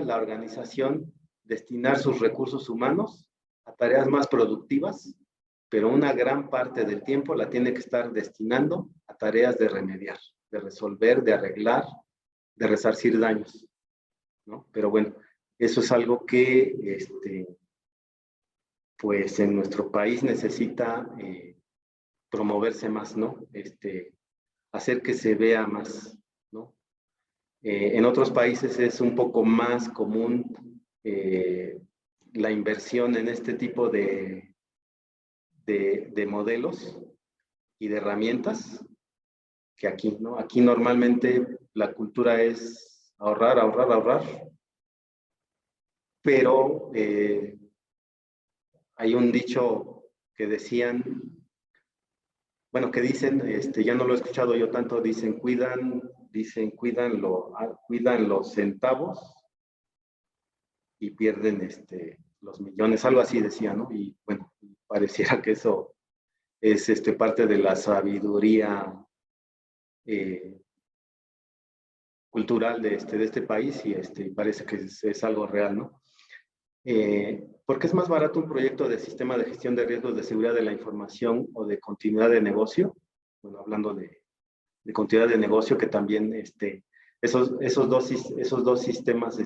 la organización destinar sus recursos humanos a tareas más productivas, pero una gran parte del tiempo la tiene que estar destinando a tareas de remediar, de resolver, de arreglar, de resarcir daños, ¿no? Pero bueno, eso es algo que pues en nuestro país necesita promoverse más, ¿no? Hacer que se vea más, ¿no? En otros países es un poco más común la inversión en este tipo de modelos y de herramientas que aquí, ¿no? Aquí normalmente la cultura es ahorrar, ahorrar, ahorrar, pero hay un dicho que decían, bueno, que dicen, ya no lo he escuchado yo tanto, dicen cuidan los centavos y pierden los millones, algo así decía, ¿no? Y bueno, pareciera que eso es parte de la sabiduría cultural de este país y parece que es algo real, ¿no? ¿Por qué es más barato un proyecto de sistema de gestión de riesgos de seguridad de la información o de continuidad de negocio? Bueno, hablando de continuidad de negocio, que también esos dos sistemas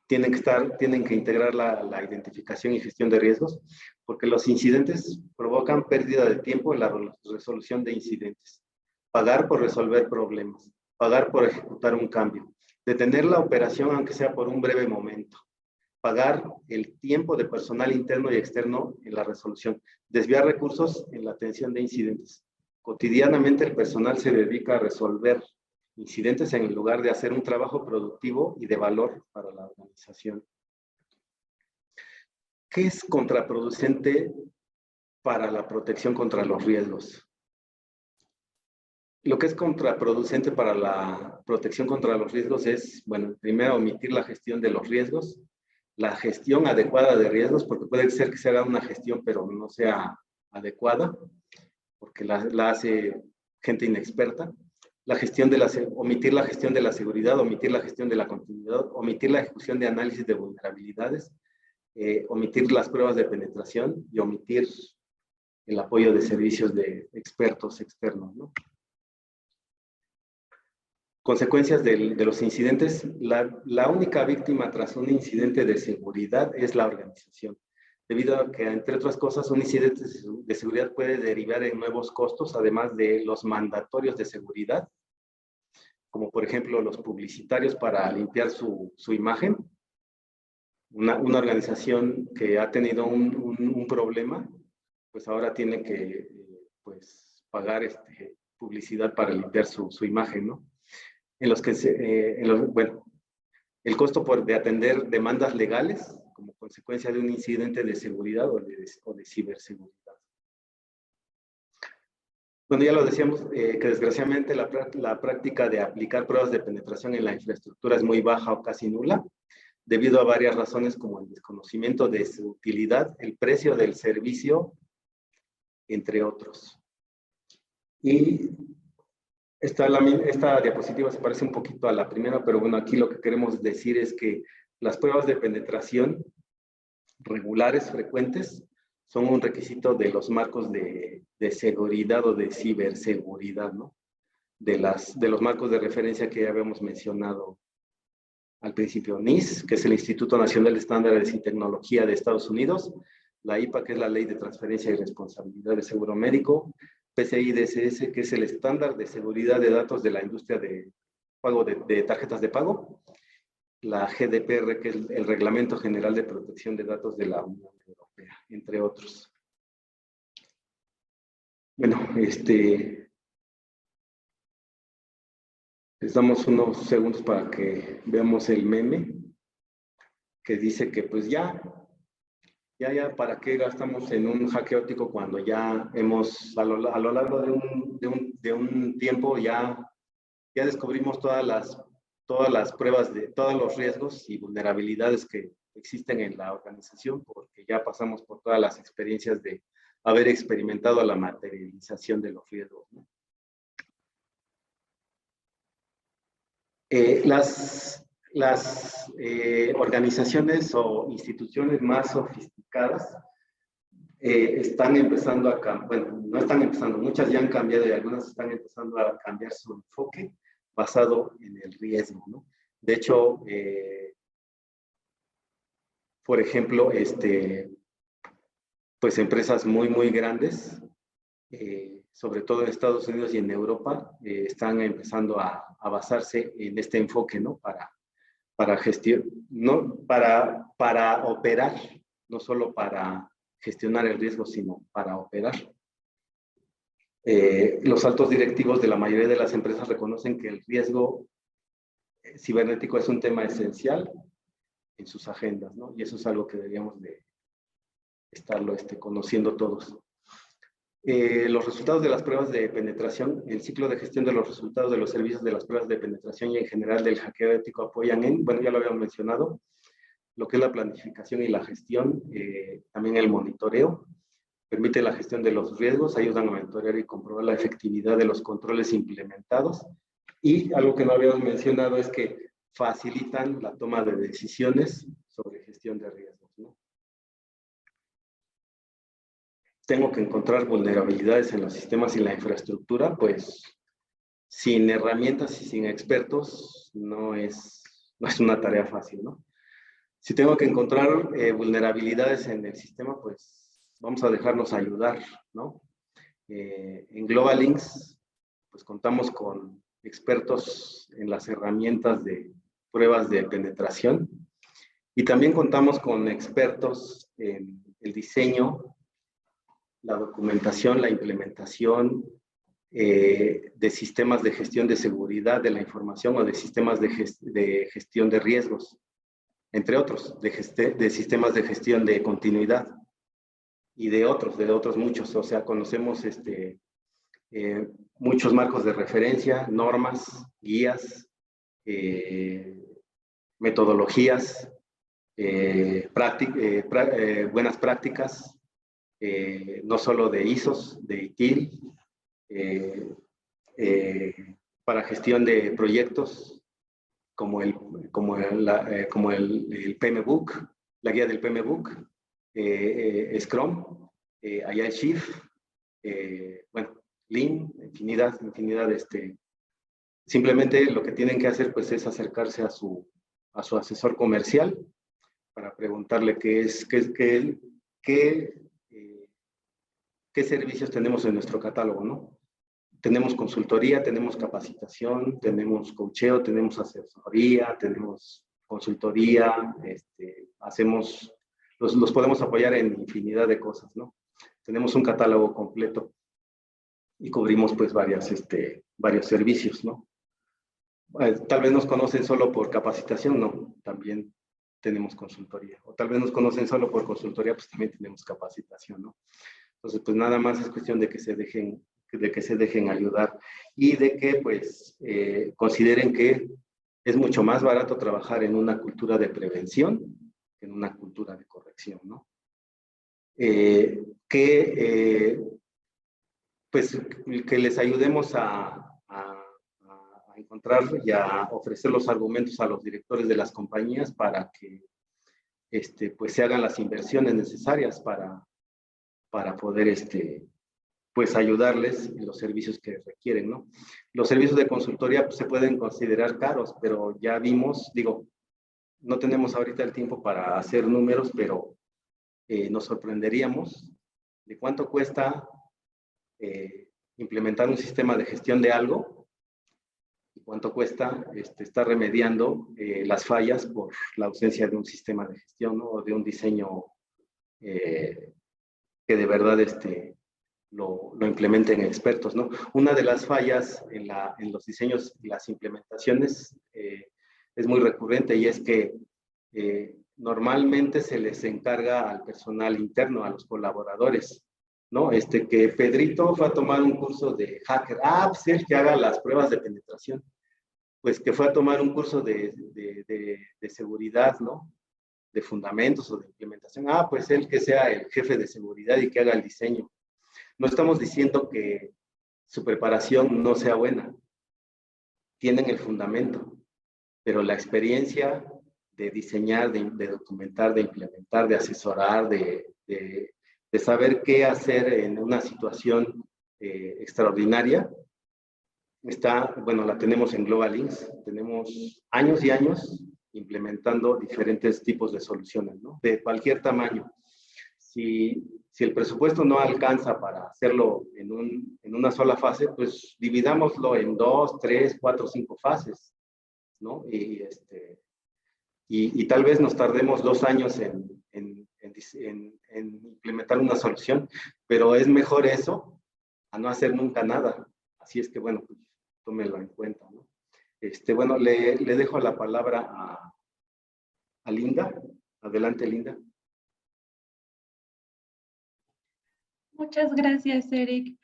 tienen que integrar la identificación y gestión de riesgos, porque los incidentes provocan pérdida de tiempo en la resolución de incidentes. Pagar por resolver problemas, pagar por ejecutar un cambio, detener la operación aunque sea por un breve momento, pagar el tiempo de personal interno y externo en la resolución, desviar recursos en la atención de incidentes. Cotidianamente el personal se dedica a resolver incidentes en lugar de hacer un trabajo productivo y de valor para la organización. ¿Qué es contraproducente para la protección contra los riesgos? Lo que es contraproducente para la protección contra los riesgos es, bueno, primero omitir la gestión de los riesgos, la gestión adecuada de riesgos, porque puede ser que se haga una gestión pero no sea adecuada, porque la hace gente inexperta. Omitir la gestión de la seguridad, omitir la gestión de la continuidad, omitir la ejecución de análisis de vulnerabilidades, omitir las pruebas de penetración y omitir el apoyo de servicios de expertos externos, ¿no? Consecuencias de los incidentes. La única víctima tras un incidente de seguridad es la organización, debido a que, entre otras cosas, un incidente de seguridad puede derivar en nuevos costos, además de los mandatorios de seguridad, como por ejemplo los publicitarios para limpiar su imagen, una organización que ha tenido un problema, pues ahora tiene que pues, pagar publicidad para limpiar su imagen, ¿no? En los que bueno, el costo de atender demandas legales como consecuencia de un incidente de seguridad o de ciberseguridad. Bueno, ya lo decíamos, que desgraciadamente la práctica de aplicar pruebas de penetración en la infraestructura es muy baja o casi nula, debido a varias razones como el desconocimiento de su utilidad, el precio del servicio, entre otros. Y esta diapositiva se parece un poquito a la primera, pero bueno, aquí lo que queremos decir es que las pruebas de penetración regulares, frecuentes, son un requisito de los marcos de seguridad o de ciberseguridad, ¿no? De los marcos de referencia que ya habíamos mencionado al principio. NIST, que es el Instituto Nacional de Estándares y Tecnología de Estados Unidos, la IPA, que es la Ley de Transferencia y Responsabilidad de Seguro Médico, PCI DSS, que es el estándar de seguridad de datos de la industria de pago de tarjetas de pago, la GDPR, que es el Reglamento General de Protección de Datos de la Unión Europea, entre otros. Bueno, les damos unos segundos para que veamos el meme que dice que pues ya, ¿para qué gastamos en un hackeo óptico cuando ya hemos, a lo largo de un tiempo, ya descubrimos todas las pruebas de todos los riesgos y vulnerabilidades que existen en la organización, porque ya pasamos por todas las experiencias de haber experimentado la materialización de los riesgos, ¿no? Las organizaciones o instituciones más sofisticadas están empezando a cambiar, bueno, no están empezando, muchas ya han cambiado y algunas están empezando a cambiar su enfoque basado en el riesgo, ¿no? De hecho, por ejemplo, pues empresas muy grandes, sobre todo en Estados Unidos y en Europa, están empezando a basarse en este enfoque, ¿no? Para gestión, no para operar, no solo para gestionar el riesgo, sino para operar. Los altos directivos de la mayoría de las empresas reconocen que el riesgo cibernético es un tema esencial en sus agendas, ¿no? Y eso es algo que deberíamos de estarlo conociendo todos. Los resultados de las pruebas de penetración, el ciclo de gestión de los resultados de los servicios de las pruebas de penetración y en general del hackeo ético apoyan en, bueno, ya lo habíamos mencionado, lo que es la planificación y la gestión, también el monitoreo, permite la gestión de los riesgos, ayudan a monitorear y comprobar la efectividad de los controles implementados, y algo que no habíamos mencionado es que facilitan la toma de decisiones sobre gestión de riesgos, ¿no? Tengo que encontrar vulnerabilidades en los sistemas y la infraestructura, pues sin herramientas y sin expertos no es una tarea fácil, ¿no? Si tengo que encontrar vulnerabilidades en el sistema, pues vamos a dejarnos ayudar, ¿no? En GlobalLinks, pues contamos con expertos en las herramientas de pruebas de penetración y también contamos con expertos en el diseño, la documentación, la implementación de sistemas de gestión de seguridad de la información o de sistemas de gestión de riesgos, entre otros, de sistemas de gestión de continuidad y de otros muchos. O sea, conocemos muchos marcos de referencia, normas, guías, metodologías, buenas prácticas, no solo de ISOs, de ITIL, para gestión de proyectos, como el PMBOK, la guía del PMBOK, Scrum, Agile Shift, bueno, Lean, infinidad. Simplemente lo que tienen que hacer pues es acercarse a su asesor comercial para preguntarle qué servicios tenemos en nuestro catálogo, ¿no? Tenemos consultoría, tenemos capacitación, tenemos coacheo, tenemos asesoría, tenemos consultoría, los podemos apoyar en infinidad de cosas, ¿no? Tenemos un catálogo completo y cubrimos pues varios servicios, ¿no? Tal vez nos conocen solo por capacitación, no, también tenemos consultoría. O tal vez nos conocen solo por consultoría, pues también tenemos capacitación, ¿no? Entonces, pues nada más es cuestión de que se dejen ayudar y de que pues consideren que es mucho más barato trabajar en una cultura de prevención que en una cultura de corrección, ¿no? Pues que les ayudemos a encontrar y a ofrecer los argumentos a los directores de las compañías para que pues se hagan las inversiones necesarias para poder pues ayudarles en los servicios que requieren, ¿no? Los servicios de consultoría pues, se pueden considerar caros, pero ya vimos, digo, no tenemos ahorita el tiempo para hacer números, pero nos sorprenderíamos de cuánto cuesta implementar un sistema de gestión de algo y cuánto cuesta estar remediando las fallas por la ausencia de un sistema de gestión, ¿no? O de un diseño que de verdad lo implementen expertos, ¿no? Una de las fallas en los diseños y las implementaciones es muy recurrente y es que normalmente se les encarga al personal interno, a los colaboradores, ¿no? Que Pedrito fue a tomar un curso de hacker. Pues él que haga las pruebas de penetración. Pues que fue a tomar un curso de seguridad, ¿no? De fundamentos o de implementación. Pues él que sea el jefe de seguridad y que haga el diseño. No estamos diciendo que su preparación no sea buena. Tienen el fundamento, pero la experiencia de diseñar, de documentar, de implementar, de asesorar, de saber qué hacer en una situación extraordinaria, la tenemos en Global Links. Tenemos años y años implementando diferentes tipos de soluciones, ¿no? De cualquier tamaño. Si el presupuesto no alcanza para hacerlo en una sola fase, pues dividámoslo en 2, 3, 4, 5 fases, ¿no? Y tal vez nos tardemos 2 años en implementar una solución, pero es mejor eso a no hacer nunca nada. Así es que, bueno, pues, tómenlo en cuenta, ¿no? Bueno, le dejo la palabra a Linda. Adelante, Linda.
Muchas gracias, Eric.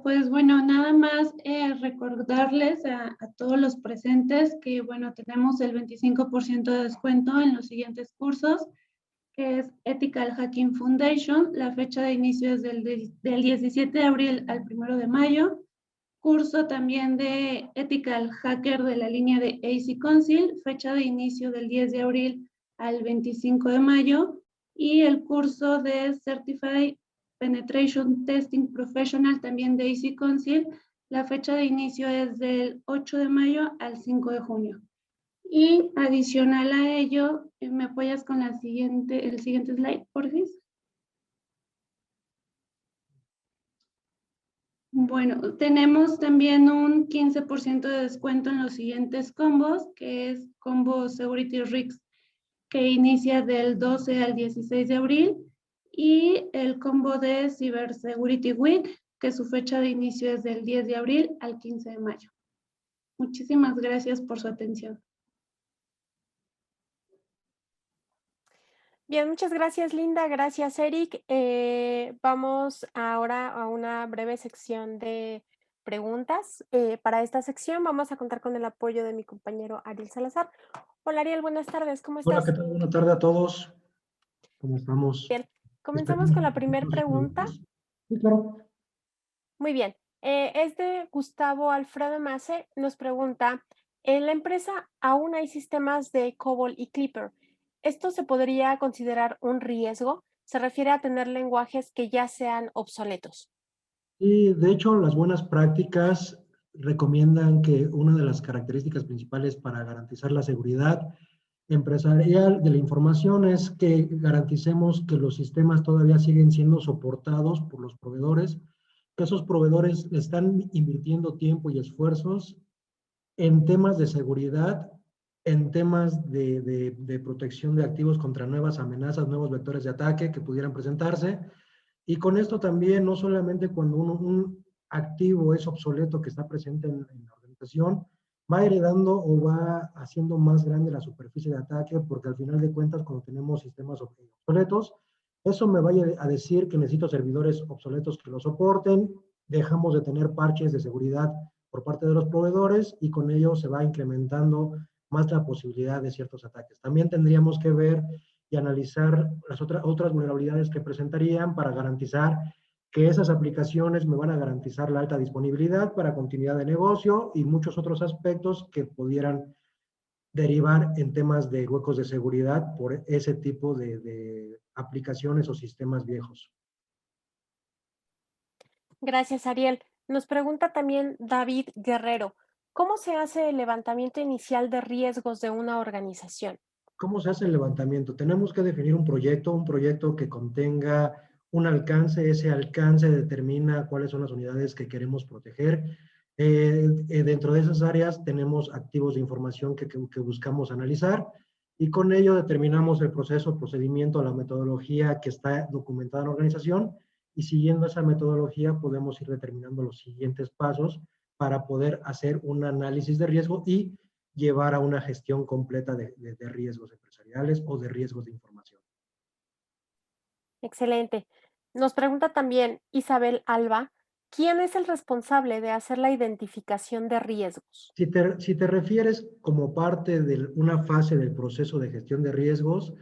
Pues bueno, nada más recordarles a todos los presentes que, bueno, tenemos el 25% de descuento en los siguientes cursos, que es Ethical Hacking Foundation. La fecha de inicio es del 17 de abril al 1 de mayo. Curso también de Ethical Hacker de la línea de AC Council, fecha de inicio del 10 de abril al 25 de mayo. Y el curso de Certified Penetration Testing Professional también de AC Council, la fecha de inicio es del 8 de mayo al 5 de junio. Y adicional a ello, ¿me apoyas con el siguiente slide, por favor? Bueno, tenemos también un 15% de descuento en los siguientes combos, que es combo Security Risk, que inicia del 12 al 16 de abril, y el combo de Cyber Security Week, que su fecha de inicio es del 10 de abril al 15 de mayo. Muchísimas gracias por su atención.
Bien, muchas gracias, Linda. Gracias, Eric. Vamos ahora a una breve sección de preguntas. Para esta sección vamos a contar con el apoyo de mi compañero Ariel Salazar. Hola, Ariel, buenas tardes. ¿Cómo estás?
Hola, ¿qué tal? Buenas tardes a todos. ¿Cómo estamos?
Bien, comenzamos con la primera pregunta.
Sí, claro.
Muy bien. Es de Gustavo Alfredo Mace. Nos pregunta, en la empresa aún hay sistemas de COBOL y Clipper. ¿Esto se podría considerar un riesgo? Se refiere a tener lenguajes que ya sean obsoletos.
Y de hecho, las buenas prácticas recomiendan que una de las características principales para garantizar la seguridad empresarial de la información es que garanticemos que los sistemas todavía siguen siendo soportados por los proveedores, que esos proveedores están invirtiendo tiempo y esfuerzos en temas de seguridad en temas de protección de activos contra nuevas amenazas, nuevos vectores de ataque que pudieran presentarse. Y con esto también, no solamente cuando un activo es obsoleto que está presente en la organización, va heredando o va haciendo más grande la superficie de ataque, porque al final de cuentas, cuando tenemos sistemas obsoletos, eso me vaya a decir que necesito servidores obsoletos que lo soporten, dejamos de tener parches de seguridad por parte de los proveedores y con ello se va incrementando más la posibilidad de ciertos ataques. También tendríamos que ver y analizar las otras vulnerabilidades que presentarían para garantizar que esas aplicaciones me van a garantizar la alta disponibilidad para continuidad de negocio y muchos otros aspectos que pudieran derivar en temas de huecos de seguridad por ese tipo de aplicaciones o sistemas viejos.
Gracias, Ariel. Nos pregunta también David Guerrero, ¿cómo se hace el levantamiento inicial de riesgos de una organización?
¿Cómo se hace el levantamiento? Tenemos que definir un proyecto que contenga un alcance. Ese alcance determina cuáles son las unidades que queremos proteger. Dentro de esas áreas tenemos activos de información que buscamos analizar y con ello determinamos el proceso, el procedimiento, la metodología que está documentada en la organización y siguiendo esa metodología podemos ir determinando los siguientes pasos para poder hacer un análisis de riesgo y llevar a una gestión completa de riesgos empresariales o de riesgos de información.
Excelente. Nos pregunta también Isabel Alba, ¿quién es el responsable de hacer la identificación de riesgos?
Si te refieres como parte de una fase del proceso de gestión de riesgos,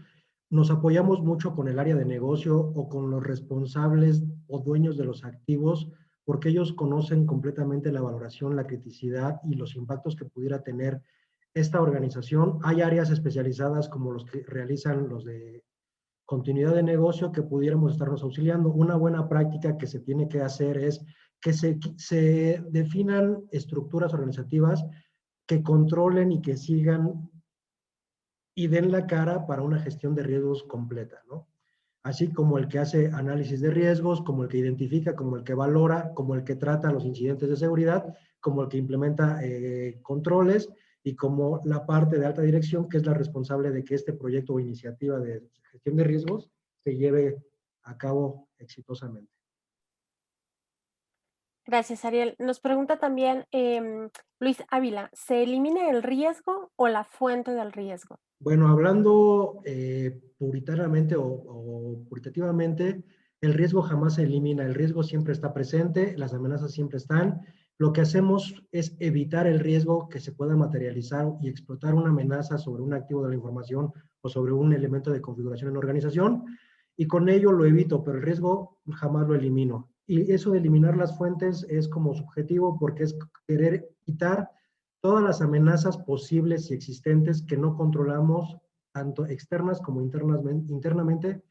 nos apoyamos mucho con el área de negocio o con los responsables o dueños de los activos, porque ellos conocen completamente la valoración, la criticidad y los impactos que pudiera tener esta organización. Hay áreas especializadas como los que realizan los de continuidad de negocio que pudiéramos estarnos auxiliando. Una buena práctica que se tiene que hacer es que se definan estructuras organizativas que controlen y que sigan y den la cara para una gestión de riesgos completa, ¿no? Así como el que hace análisis de riesgos, como el que identifica, como el que valora, como el que trata los incidentes de seguridad, como el que implementa controles y como la parte de alta dirección que es la responsable de que este proyecto o iniciativa de gestión de riesgos se lleve a cabo exitosamente.
Gracias, Ariel. Nos pregunta también Luis Ávila, ¿se elimina el riesgo o la fuente del riesgo?
Bueno, hablando puritariamente o puritativamente, el riesgo jamás se elimina, el riesgo siempre está presente, las amenazas siempre están. Lo que hacemos es evitar el riesgo que se pueda materializar y explotar una amenaza sobre un activo de la información o sobre un elemento de configuración en la organización, y con ello lo evito, pero el riesgo jamás lo elimino. Y eso de eliminar las fuentes es como subjetivo porque es querer quitar todas las amenazas posibles y existentes que no controlamos, tanto externas como internamente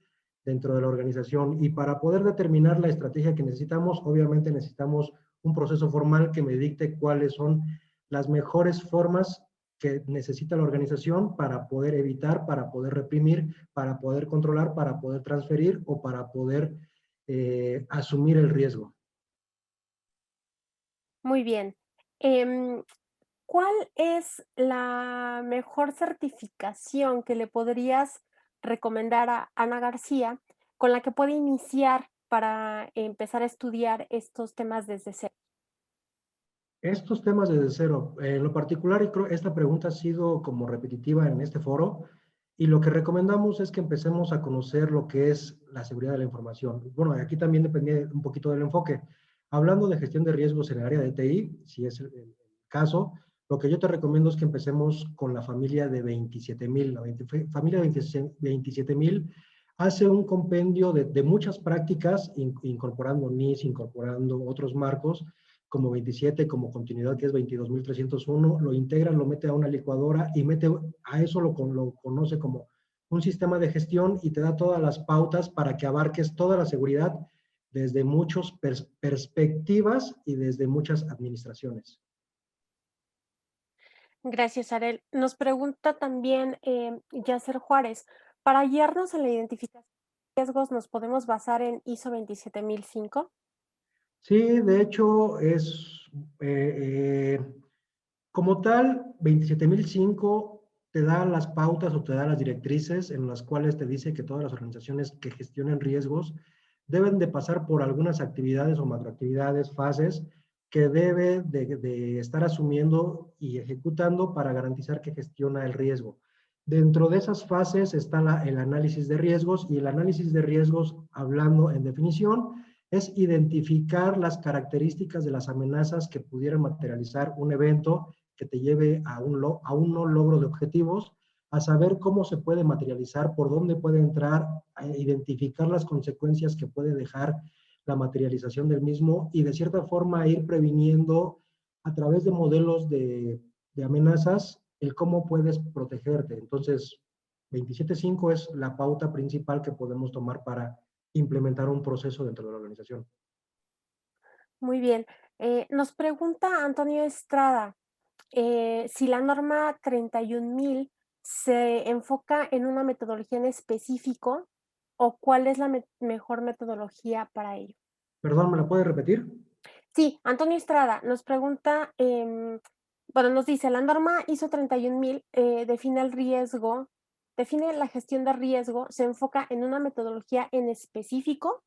dentro de la organización. Y para poder determinar la estrategia que necesitamos, obviamente necesitamos un proceso formal que me dicte cuáles son las mejores formas que necesita la organización para poder evitar, para poder reprimir, para poder controlar, para poder transferir o para poder asumir el riesgo.
Muy bien. ¿Cuál es la mejor certificación que le podrías recomendar a Ana García con la que puede iniciar para empezar a estudiar estos temas desde cero?
Estos temas desde cero, en lo particular, y creo esta pregunta ha sido como repetitiva en este foro, y lo que recomendamos es que empecemos a conocer lo que es la seguridad de la información. Bueno, aquí también depende un poquito del enfoque. Hablando de gestión de riesgos en el área de TI, si es el caso, lo que yo te recomiendo es que empecemos con la familia de 27,000. La familia de 27,000 hace un compendio de muchas prácticas, incorporando NIS, incorporando otros marcos, como 27, como continuidad, que es 22,301, lo integra, lo mete a una licuadora y mete a eso lo conoce como un sistema de gestión y te da todas las pautas para que abarques toda la seguridad desde muchas perspectivas y desde muchas administraciones.
Gracias, Ariel. Nos pregunta también Yasser Juárez, para guiarnos en la identificación de riesgos, ¿nos podemos basar en ISO 27005?
Sí, de hecho, es como tal, 27,005 te da las pautas o te da las directrices en las cuales te dice que todas las organizaciones que gestionen riesgos deben de pasar por algunas actividades o macroactividades, fases, que debe de estar asumiendo y ejecutando para garantizar que gestiona el riesgo. Dentro de esas fases está el análisis de riesgos, y el análisis de riesgos, hablando en definición, es identificar las características de las amenazas que pudieran materializar un evento que te lleve a un no logro de objetivos, a saber cómo se puede materializar, por dónde puede entrar, a identificar las consecuencias que puede dejar la materialización del mismo, y de cierta forma ir previniendo a través de modelos de amenazas el cómo puedes protegerte. Entonces, 27.5 es la pauta principal que podemos tomar para implementar un proceso dentro de la organización.
Muy bien. Nos pregunta Antonio Estrada, si la norma 31.000 se enfoca en una metodología en específico o cuál es la mejor metodología para ello.
Perdón, ¿me la puedes repetir?
Sí, Antonio Estrada nos pregunta, bueno, nos dice, la norma ISO 31.000 define el riesgo, define la gestión de riesgo, ¿se enfoca en una metodología en específico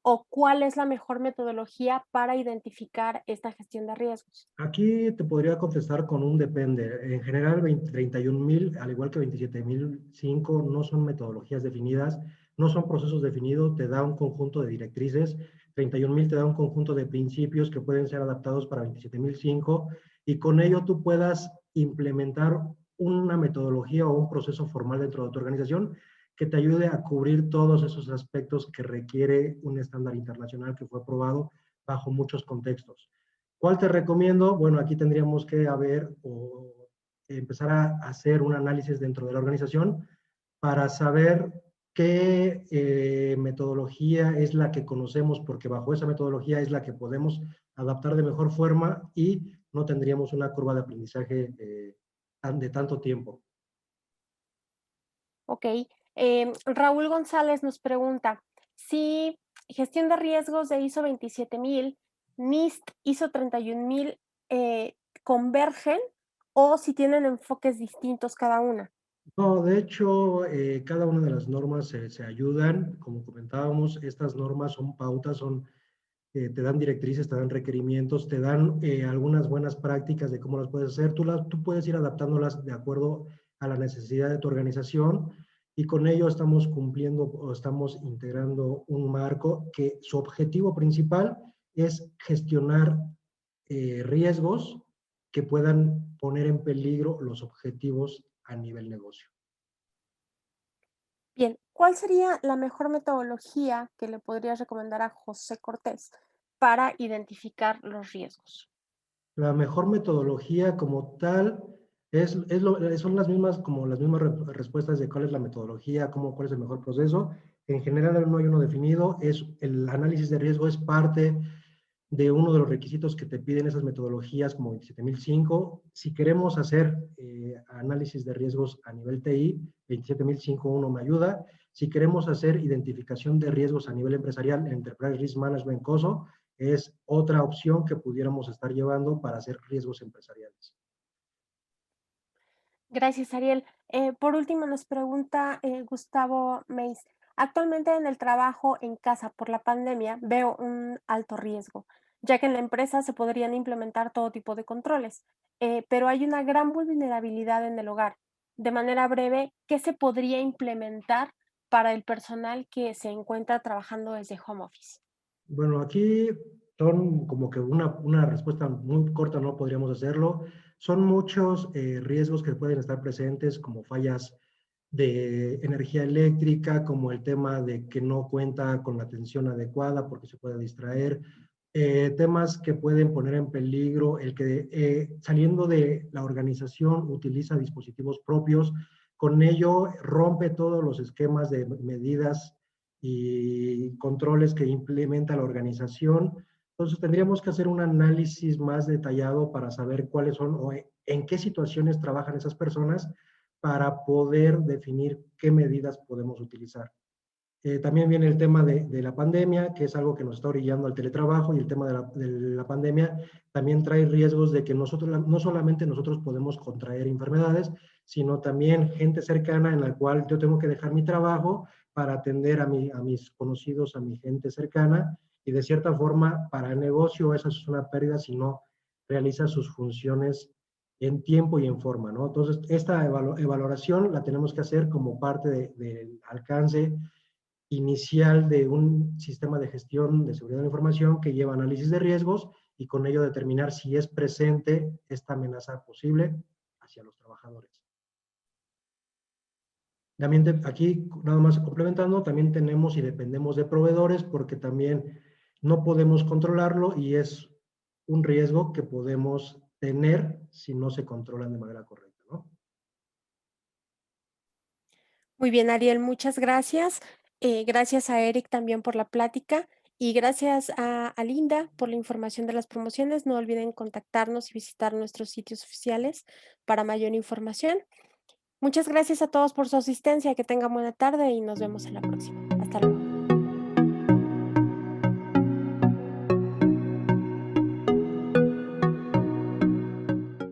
o cuál es la mejor metodología para identificar esta gestión de riesgos?
Aquí te podría contestar con un depende. En general, 31.000, al igual que 27.005, no son metodologías definidas, no son procesos definidos, te da un conjunto de directrices. 31.000 te da un conjunto de principios que pueden ser adaptados para 27.005, y con ello tú puedas implementar una metodología o un proceso formal dentro de tu organización que te ayude a cubrir todos esos aspectos que requiere un estándar internacional que fue aprobado bajo muchos contextos. ¿Cuál te recomiendo? Bueno, aquí tendríamos que empezar a hacer un análisis dentro de la organización para saber qué metodología es la que conocemos, porque bajo esa metodología es la que podemos adaptar de mejor forma y no tendríamos una curva de aprendizaje de tanto tiempo.
Ok. Raúl González nos pregunta si gestión de riesgos de ISO 27.000, NIST ISO 31.000 convergen o si tienen enfoques distintos cada una.
No, de hecho, cada una de las normas se ayudan. Como comentábamos, estas normas son pautas, te dan directrices, te dan requerimientos, te dan algunas buenas prácticas de cómo las puedes hacer. Tú puedes ir adaptándolas de acuerdo a la necesidad de tu organización, y con ello estamos cumpliendo o estamos integrando un marco que su objetivo principal es gestionar riesgos que puedan poner en peligro los objetivos a nivel negocio.
Bien, ¿cuál sería la mejor metodología que le podrías recomendar a José Cortés para identificar los riesgos?
La mejor metodología como tal son las mismas, como las mismas respuestas de cuál es la metodología, cuál es el mejor proceso. En general no hay uno definido, el análisis de riesgo es parte de uno de los requisitos que te piden esas metodologías como 27.005. Si queremos hacer análisis de riesgos a nivel TI, 27.005.1 me ayuda. Si queremos hacer identificación de riesgos a nivel empresarial, Enterprise Risk Management COSO es otra opción que pudiéramos estar llevando para hacer riesgos empresariales.
Gracias, Ariel. Por último, nos pregunta Gustavo Meis. Actualmente en el trabajo en casa por la pandemia veo un alto riesgo, ya que en la empresa se podrían implementar todo tipo de controles, pero hay una gran vulnerabilidad en el hogar. De manera breve, ¿qué se podría implementar para el personal que se encuentra trabajando desde home office?
Bueno, aquí son como que una respuesta muy corta, no podríamos hacerlo. Son muchos riesgos que pueden estar presentes, como fallas de energía eléctrica, como el tema de que no cuenta con la atención adecuada porque se puede distraer, temas que pueden poner en peligro el que saliendo de la organización utiliza dispositivos propios, con ello rompe todos los esquemas de medidas y controles que implementa la organización. Entonces tendríamos que hacer un análisis más detallado para saber cuáles son o en qué situaciones trabajan esas personas para poder definir qué medidas podemos utilizar. También viene el tema de la pandemia, que es algo que nos está orillando al teletrabajo, y el tema de la pandemia también trae riesgos de que nosotros, no solamente nosotros podemos contraer enfermedades, sino también gente cercana en la cual yo tengo que dejar mi trabajo para atender a mis conocidos, a mi gente cercana, y de cierta forma para el negocio esa es una pérdida si no realiza sus funciones en tiempo y en forma, ¿no? Entonces, esta evaluación la tenemos que hacer como parte del alcance inicial de un sistema de gestión de seguridad de la información que lleva análisis de riesgos y con ello determinar si es presente esta amenaza posible hacia los trabajadores. También aquí, nada más complementando, también tenemos y dependemos de proveedores porque también no podemos controlarlo y es un riesgo que podemos tener si no se controlan de manera correcta, ¿no?
Muy bien, Ariel, muchas gracias. Gracias a Eric también por la plática y gracias a Linda por la información de las promociones. No olviden contactarnos y visitar nuestros sitios oficiales para mayor información. Muchas gracias a todos por su asistencia. Que tengan buena tarde y nos vemos en la próxima.